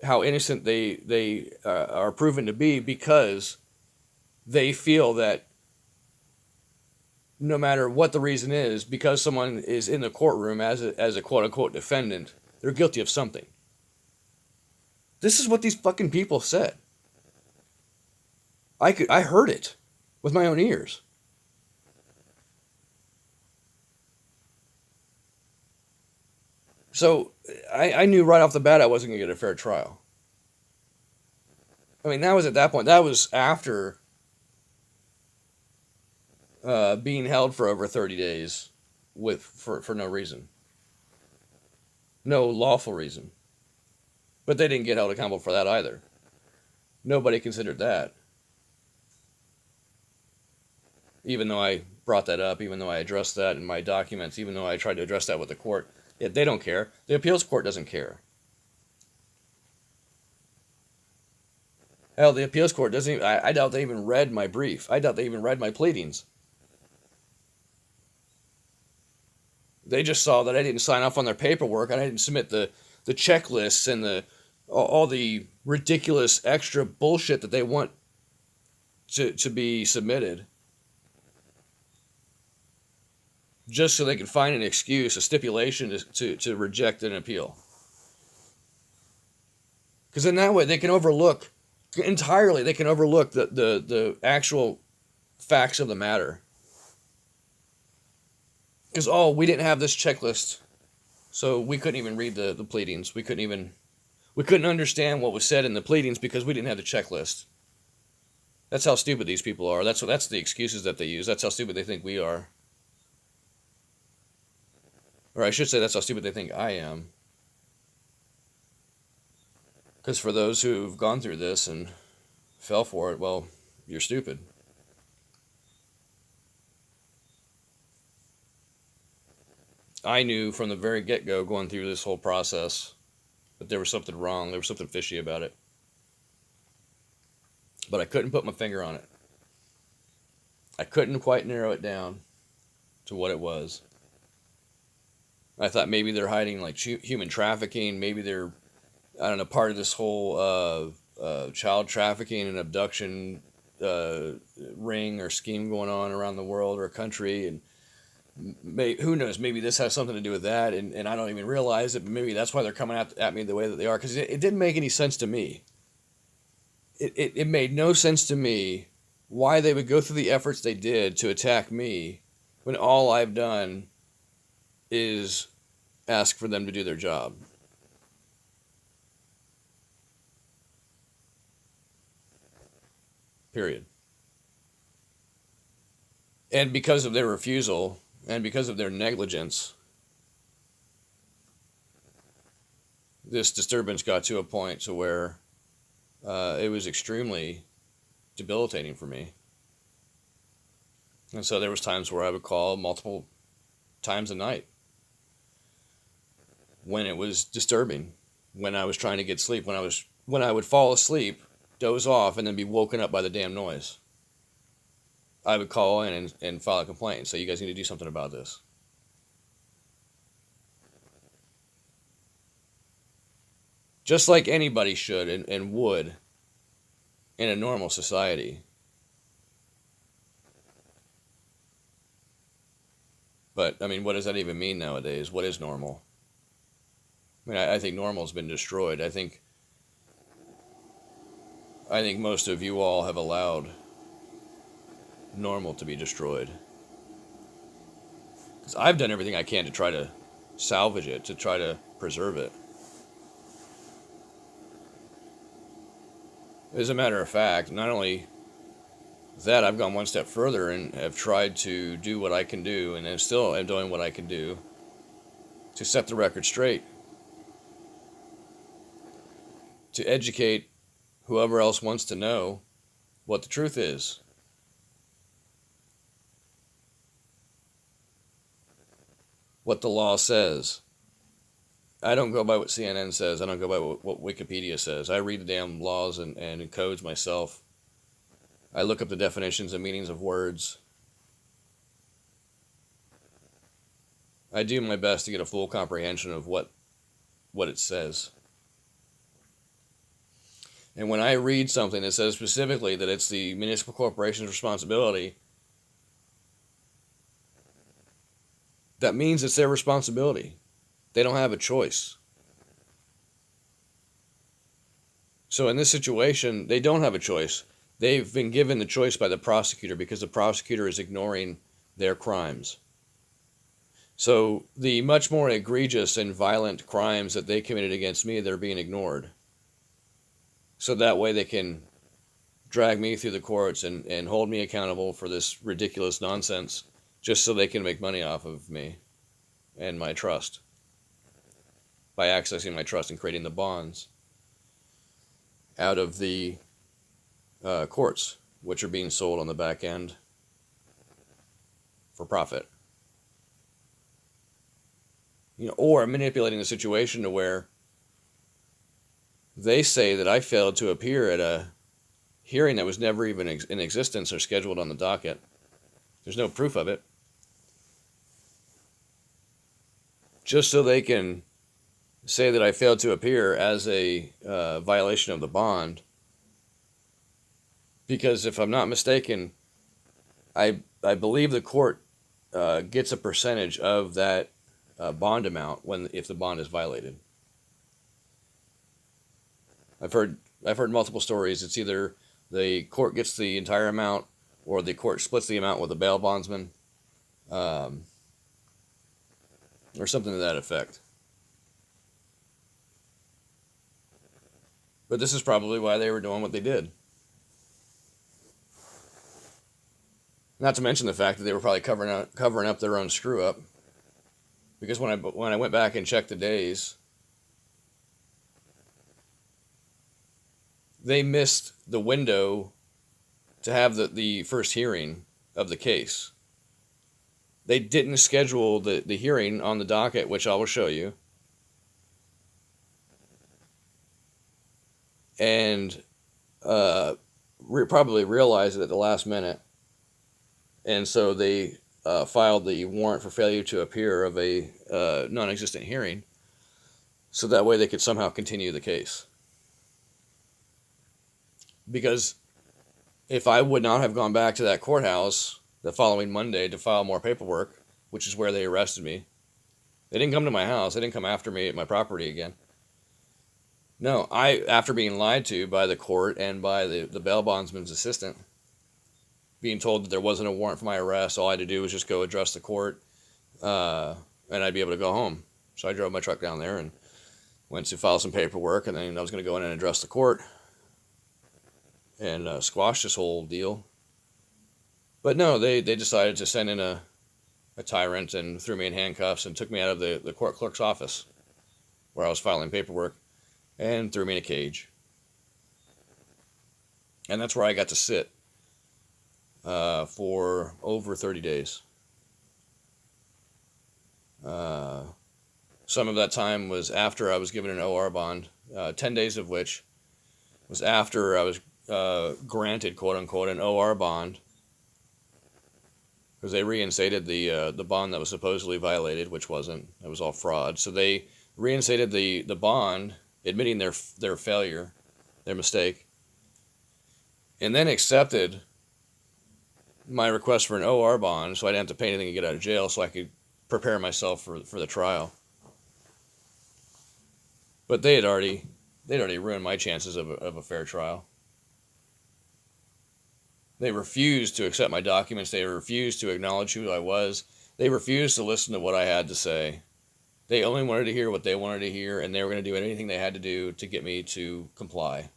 how innocent they are proven to be, because they feel that no matter what the reason is, because someone is in the courtroom as a quote unquote defendant, they're guilty of something. This is what these fucking people said. I heard it with my own ears. So I knew right off the bat I wasn't gonna get a fair trial. I mean, that was at that point. That was after being held for over 30 days for no reason, no lawful reason. But they didn't get held accountable for that either. Nobody considered that. Even though I brought that up, even though I addressed that in my documents, even though I tried to address that with the court, they don't care. The appeals court doesn't care. Hell, the appeals court doesn't even, I doubt they even read my brief. I doubt they even read my pleadings. They just saw that I didn't sign off on their paperwork and I didn't submit the checklists and all the ridiculous extra bullshit that they want to be submitted, just so they can find an excuse, a stipulation to reject an appeal. Because in that way they can overlook entirely, they can overlook the actual facts of the matter. Because, oh, we didn't have this checklist, so we couldn't even read the pleadings. We couldn't understand what was said in the pleadings because we didn't have the checklist. That's how stupid these people are. That's the excuses that they use. That's how stupid they think we are. Or I should say that's how stupid they think I am. Because for those who've gone through this and fell for it, well, you're stupid. I knew from the very get-go going through this whole process that there was something wrong, there was something fishy about it. But I couldn't put my finger on it. I couldn't quite narrow it down to what it was. I thought maybe they're hiding like human trafficking, maybe they're, I don't know, part of this whole child trafficking and abduction ring or scheme going on around the world or a country, and who knows, maybe this has something to do with that, and I don't even realize it, but maybe that's why they're coming at me the way that they are, because it didn't make any sense to me. It made no sense to me why they would go through the efforts they did to attack me when all I've done is ask for them to do their job. Period. And because of their refusal, and because of their negligence, this disturbance got to a point to where it was extremely debilitating for me. And so there was times where I would call multiple times a night when it was disturbing, when I was trying to get sleep, when I would fall asleep, doze off, and then be woken up by the damn noise. I would call in and file a complaint and say, you guys need to do something about this. Just like anybody should and would in a normal society. But, I mean, what does that even mean nowadays? What is normal? I mean, I think normal's been destroyed. I think most of you all have allowed normal to be destroyed. Because I've done everything I can to try to salvage it, to try to preserve it. As a matter of fact, not only that, I've gone one step further and have tried to do what I can do, and I still am doing what I can do to set the record straight, to educate whoever else wants to know what the truth is. What the law says. I don't go by what CNN says. I don't go by what Wikipedia says. I read the damn laws and codes myself. I look up the definitions and meanings of words. I do my best to get a full comprehension of what it says. And when I read something that says specifically that it's the municipal corporation's responsibility that means it's their responsibility. They don't have a choice. So in this situation, they don't have a choice. They've been given the choice by the prosecutor because the prosecutor is ignoring their crimes. So the much more egregious and violent crimes that they committed against me, they're being ignored. So that way they can drag me through the courts and hold me accountable for this ridiculous nonsense just so they can make money off of me and my trust by accessing my trust and creating the bonds out of the courts, which are being sold on the back end for profit. Or manipulating the situation to where they say that I failed to appear at a hearing that was never even in existence or scheduled on the docket. There's no proof of it. Just so they can say that I failed to appear as a violation of the bond. Because if I'm not mistaken, I believe the court gets a percentage of that bond amount if the bond is violated. I've heard multiple stories. It's either the court gets the entire amount or the court splits the amount with the bail bondsman, or something to that effect. But this is probably why they were doing what they did. Not to mention the fact that they were probably covering up their own screw up. Because when I went back and checked the days, they missed the window to have the first hearing of the case. They didn't schedule the hearing on the docket, which I will show you. And probably realized it at the last minute. And so they filed the warrant for failure to appear of a non-existent hearing, so that way they could somehow continue the case. Because if I would not have gone back to that courthouse the following Monday to file more paperwork, which is where they arrested me, they didn't come to my house. They didn't come after me at my property again. No, after being lied to by the court and by the bail bondsman's assistant, being told that there wasn't a warrant for my arrest, all I had to do was just go address the court, and I'd be able to go home. So I drove my truck down there and went to file some paperwork, and then I was going to go in and address the court and squash this whole deal. But no, they decided to send in a tyrant and threw me in handcuffs and took me out of the court clerk's office where I was filing paperwork and threw me in a cage. And that's where I got to sit for over 30 days. Some of that time was after I was given an OR bond, 10 days of which was after I was granted, quote-unquote, an OR bond, because they reinstated the bond that was supposedly violated, which wasn't. It was all fraud. So they reinstated the bond, admitting their failure, their mistake, and then accepted my request for an OR bond, so I didn't have to pay anything to get out of jail, so I could prepare myself for the trial. But they'd already ruined my chances of a fair trial. They refused to accept my documents. They refused to acknowledge who I was. They refused to listen to what I had to say. They only wanted to hear what they wanted to hear, and they were going to do anything they had to do to get me to comply.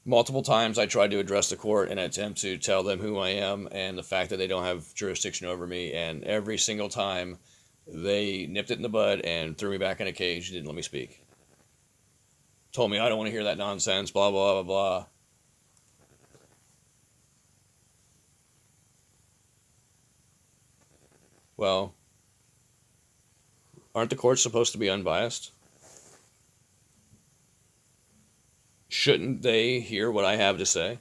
Multiple times I tried to address the court in an attempt to tell them who I am and the fact that they don't have jurisdiction over me, and every single time they nipped it in the bud and threw me back in a cage and didn't let me speak. Told me I don't want to hear that nonsense, blah, blah, blah, blah. Well, aren't the courts supposed to be unbiased? Shouldn't they hear what I have to say?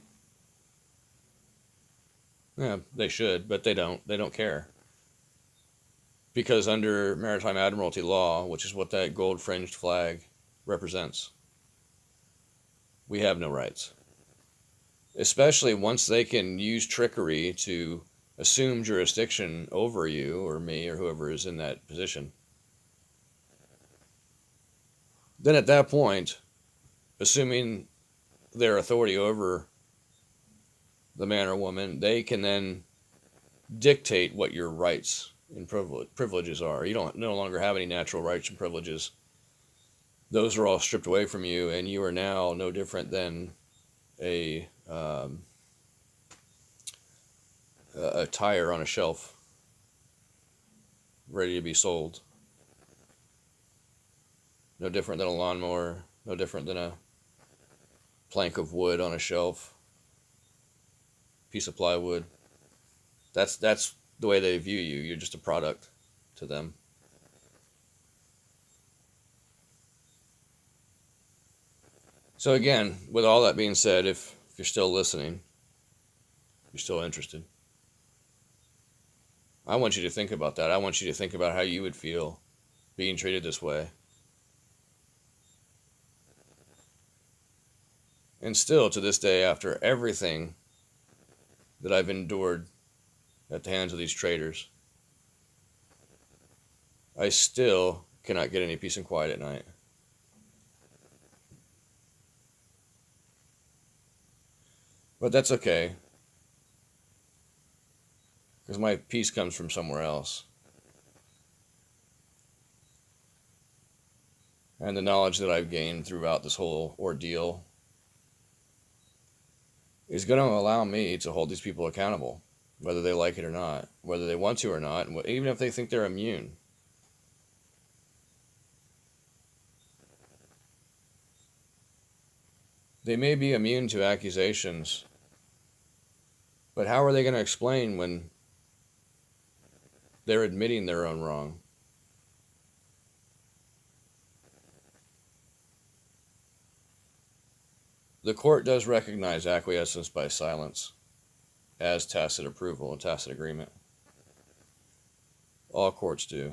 Yeah, they should, but they don't. They don't care. Because under maritime admiralty law, which is what that gold fringed flag represents, we have no rights. Especially once they can use trickery to assume jurisdiction over you or me or whoever is in that position, then at that point, assuming their authority over the man or woman, they can then dictate what your rights and privileges are. You don't no longer have any natural rights and privileges. Those are all stripped away from you, and you are now no different than a tire on a shelf, ready to be sold. No different than a lawnmower. No different than a plank of wood on a shelf. Piece of plywood. That's the way they view you. You're just a product to them. So again, with all that being said, if you're still listening, you're still interested, I want you to think about that. I want you to think about how you would feel being treated this way. And still, to this day, after everything that I've endured at the hands of these traitors, I still cannot get any peace and quiet at night. But that's okay, because my peace comes from somewhere else. And the knowledge that I've gained throughout this whole ordeal is going to allow me to hold these people accountable, whether they like it or not, whether they want to or not, and even if they think they're immune. They may be immune to accusations, but how are they going to explain when they're admitting their own wrong? The court does recognize acquiescence by silence as tacit approval and tacit agreement. All courts do.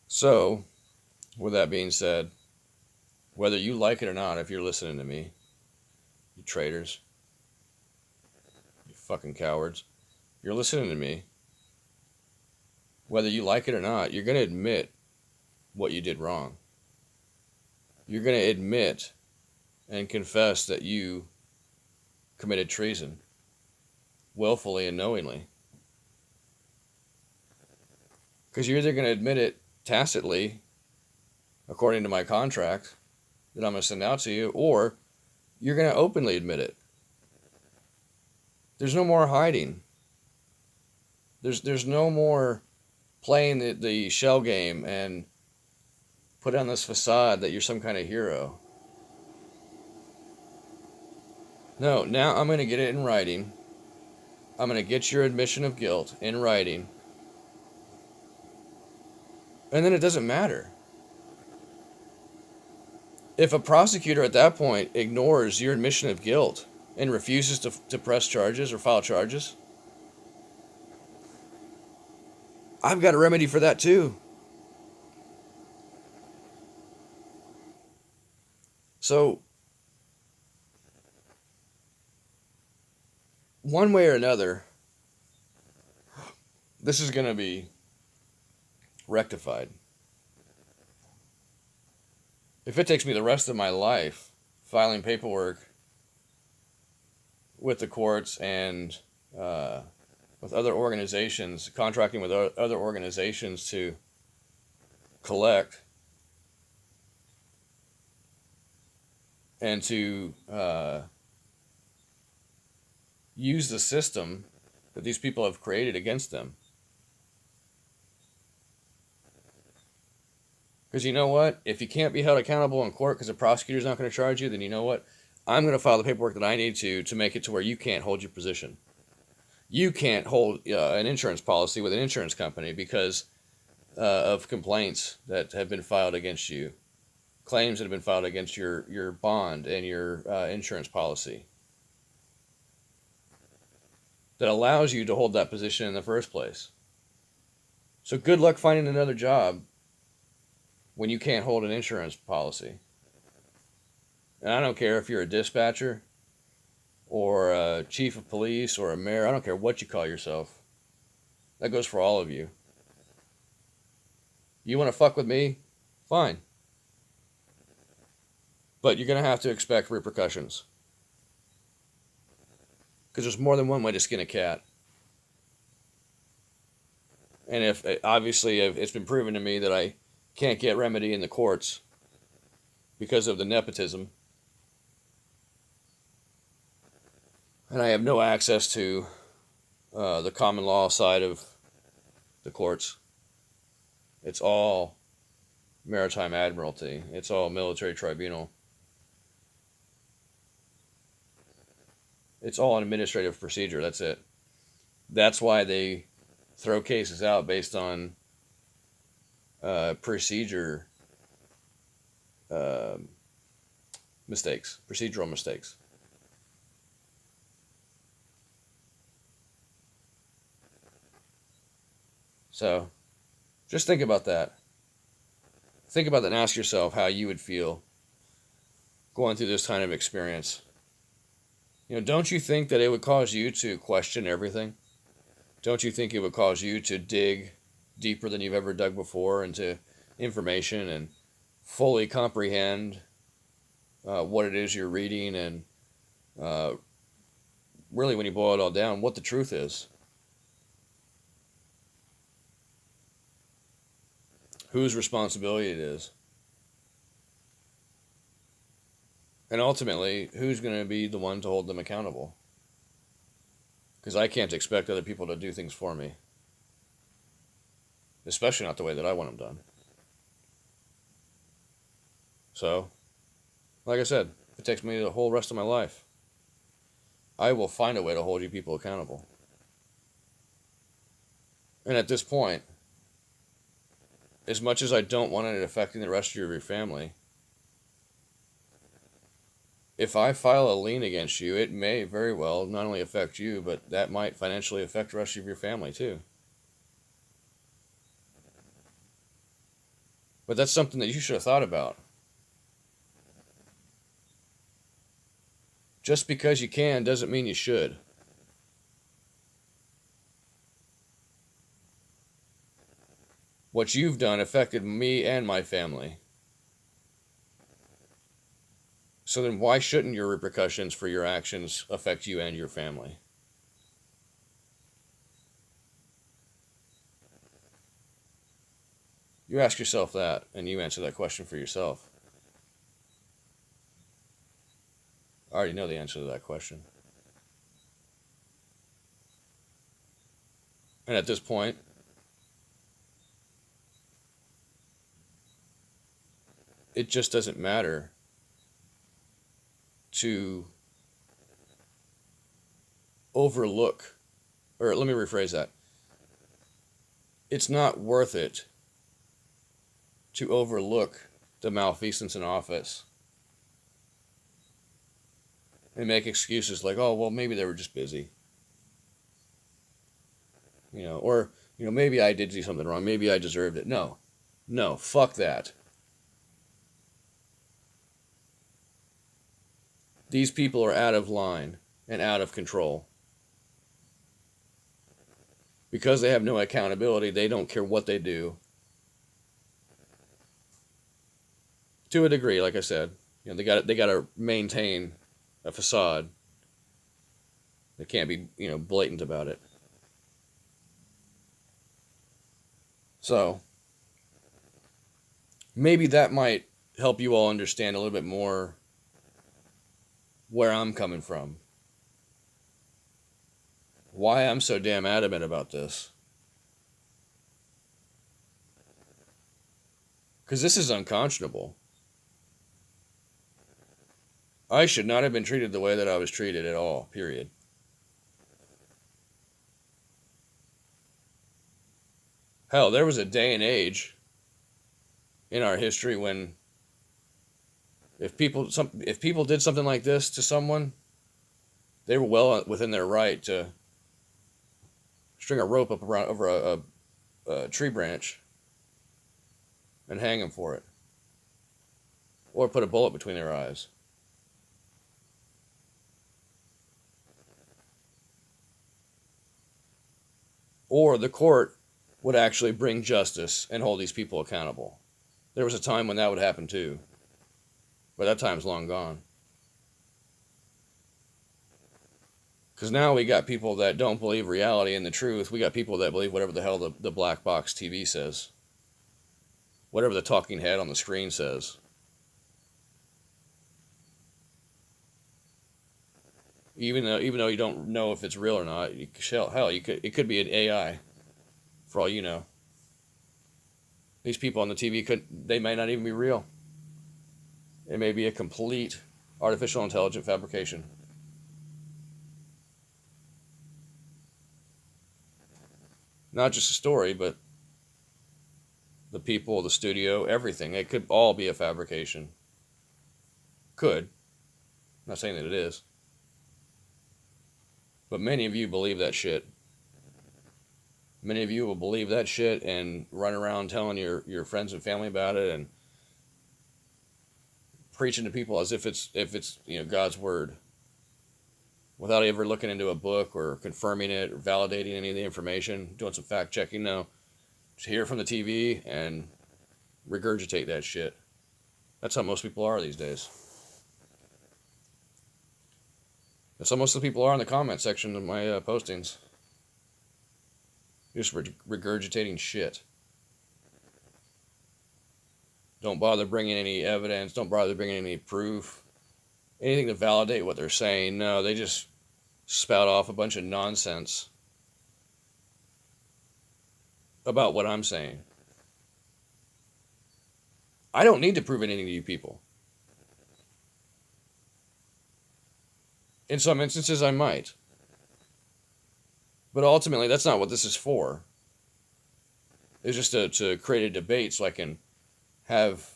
So, with that being said, whether you like it or not, if you're listening to me, you traitors, you fucking cowards, you're listening to me, whether you like it or not, you're going to admit what you did wrong. You're going to admit and confess that you committed treason, willfully and knowingly. Because you're either going to admit it tacitly, according to my contract that I'm going to send out to you, or you're going to openly admit it. There's no more hiding. There's no more playing the shell game and put on this facade that you're some kind of hero. No, now I'm going to get it in writing. I'm going to get your admission of guilt in writing. And then it doesn't matter. If a prosecutor at that point ignores your admission of guilt and refuses to press charges or file charges, I've got a remedy for that too. So, one way or another, this is going to be rectified. If it takes me the rest of my life filing paperwork with the courts and with other organizations, contracting with other organizations to collect and to use the system that these people have created against them. Because you know what? If you can't be held accountable in court because the prosecutor's not going to charge you, then you know what? I'm going to file the paperwork that I need to make it to where you can't hold your position. You can't hold an insurance policy with an insurance company because of complaints that have been filed against you, claims that have been filed against your bond and your insurance policy that allows you to hold that position in the first place. So good luck finding another job when you can't hold an insurance policy. And I don't care if you're a dispatcher or a chief of police or a mayor. I don't care what you call yourself. That goes for all of you. You want to fuck with me? Fine. But you're going to have to expect repercussions. Because there's more than one way to skin a cat. And if obviously it's been proven to me that I can't get remedy in the courts because of the nepotism, and I have no access to the common law side of the courts. It's all maritime admiralty. It's all military tribunal. It's all an administrative procedure. That's it. That's why they throw cases out based on procedure mistakes, procedural mistakes. So just think about that. Think about that and ask yourself how you would feel going through this kind of experience. Don't you think that it would cause you to question everything? Don't you think it would cause you to dig deeper than you've ever dug before into information and fully comprehend what it is you're reading and really, when you boil it all down, what the truth is? Whose responsibility it is? And ultimately, who's going to be the one to hold them accountable? Because I can't expect other people to do things for me. Especially not the way that I want them done. So, like I said, if it takes me the whole rest of my life, I will find a way to hold you people accountable. And at this point, as much as I don't want it affecting the rest of your family, if I file a lien against you, it may very well not only affect you, but that might financially affect the rest of your family too. But that's something that you should have thought about. Just because you can doesn't mean you should. What you've done affected me and my family. So then why shouldn't your repercussions for your actions affect you and your family? You ask yourself that, and you answer that question for yourself. I already know the answer to that question. And at this point, it just doesn't matter to overlook, or let me rephrase that. It's not worth it to overlook the malfeasance in office and make excuses like, oh, well, maybe they were just busy. Or, maybe I did do something wrong. Maybe I deserved it. No, fuck that. These people are out of line and out of control. Because they have no accountability, they don't care what they do. To a degree, like I said, they got to maintain a facade. They can't be, blatant about it. So, maybe that might help you all understand a little bit more where I'm coming from. Why I'm so damn adamant about this. Because this is unconscionable. I should not have been treated the way that I was treated at all, period. Hell, there was a day and age in our history when if people did something like this to someone, they were well within their right to string a rope up around over a tree branch and hang them for it, or put a bullet between their eyes. or the court would actually bring justice and hold these people accountable. There was a time when that would happen too, but that time's long gone. Because now we got people that don't believe reality and the truth. We got people that believe whatever the hell the black box TV says, whatever the talking head on the screen says. Even though you don't know if it's real or not, it could be an AI, for all you know. These people on the TV they may not even be real. It may be a complete artificial intelligent fabrication. Not just a story, but the people, the studio, everything. It could all be a fabrication. Could. I'm not saying that it is. But many of you believe that shit. Many of you will believe that shit and run around telling your friends and family about it and preaching to people as if it's God's word, without ever looking into a book or confirming it or validating any of the information, doing some fact checking. No, just hear it from the TV and regurgitate that shit. That's how most people are these days. That's how most of the people are in the comment section of my postings. Just regurgitating shit. Don't bother bringing any evidence. Don't bother bringing any proof. Anything to validate what they're saying. No, they just spout off a bunch of nonsense about what I'm saying. I don't need to prove anything to you people. In some instances, I might. But ultimately, that's not what this is for. It's just to create a debate so I can have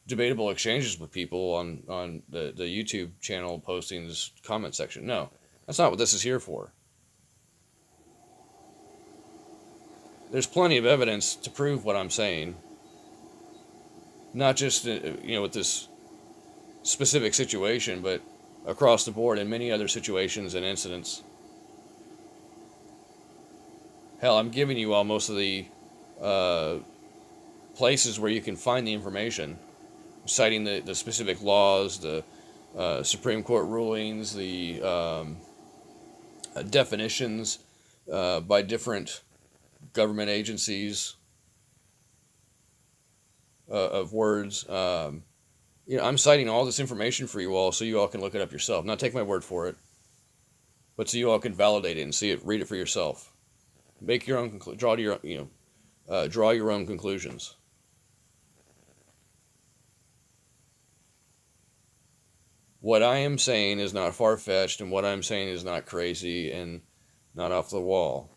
debatable exchanges with people on the YouTube channel postings comment section. No, that's not what this is here for. There's plenty of evidence to prove what I'm saying. Not just with this specific situation, but across the board in many other situations and incidents. Hell, I'm giving you all most of the places where you can find the information, citing the specific laws, the Supreme Court rulings, the definitions by different government agencies of words. I'm citing all this information for you all so you all can look it up yourself. Not take my word for it, but so you all can validate it and see it, read it for yourself. Make your own draw your own conclusions. What I am saying is not far-fetched, and what I'm saying is not crazy and not off the wall.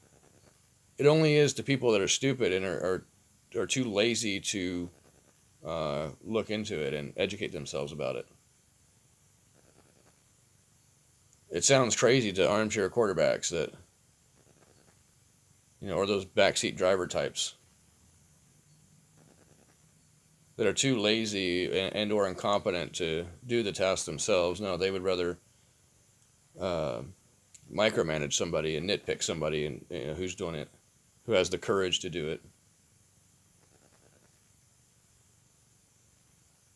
It only is to people that are stupid and are too lazy to look into it and educate themselves about it. It sounds crazy to armchair quarterbacks that, or those backseat driver types that are too lazy and or incompetent to do the task themselves. No, they would rather micromanage somebody and nitpick somebody and who's doing it, who has the courage to do it.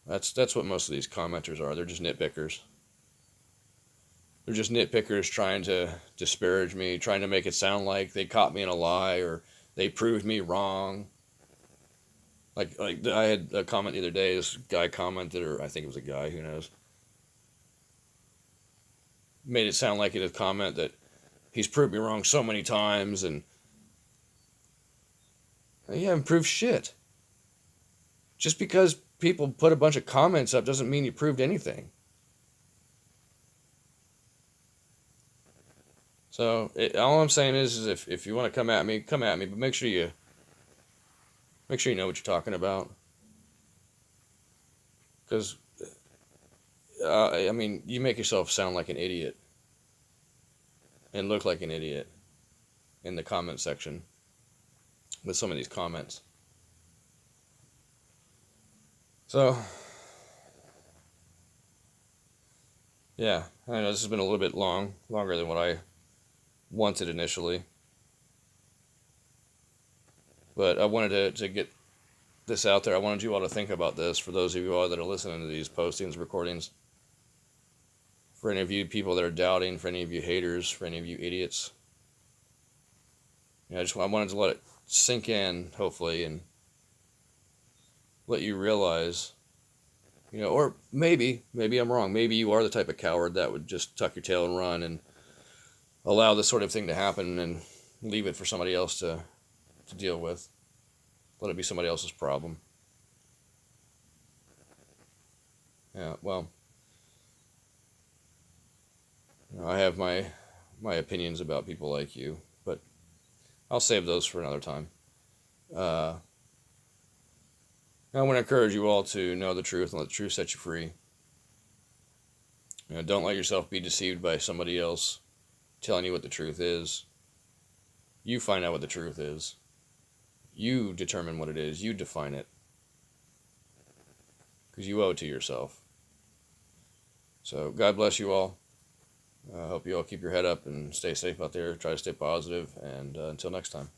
That's what most of these commenters are. They're just nitpickers. They're just nitpickers trying to disparage me, trying to make it sound like they caught me in a lie or they proved me wrong. Like I had a comment the other day. This guy commented, or I think it was a guy, who knows, made it sound like in a comment that he's proved me wrong so many times, and you haven't proved shit. Just because people put a bunch of comments up doesn't mean you proved anything. So all I'm saying is if you want to come at me, but make sure you know what you're talking about. Because, you make yourself sound like an idiot and look like an idiot in the comment section with some of these comments. So, yeah, I know this has been a little bit longer than what I wanted initially. But I wanted to get this out there. I wanted you all to think about this, for those of you all that are listening to these postings, recordings. For any of you people that are doubting, for any of you haters, for any of you idiots. I wanted to let it sink in, hopefully, and let you realize, or maybe I'm wrong. Maybe you are the type of coward that would just tuck your tail and run and allow this sort of thing to happen and leave it for somebody else to deal with. Let it be somebody else's problem. Yeah, well, I have my opinions about people like you, but I'll save those for another time. I want to encourage you all to know the truth and let the truth set you free. Don't let yourself be deceived by somebody else telling you what the truth is. You find out what the truth is. You determine what it is. You define it. Because you owe it to yourself. So God bless you all. I hope you all keep your head up and stay safe out there. Try to stay positive. And until next time.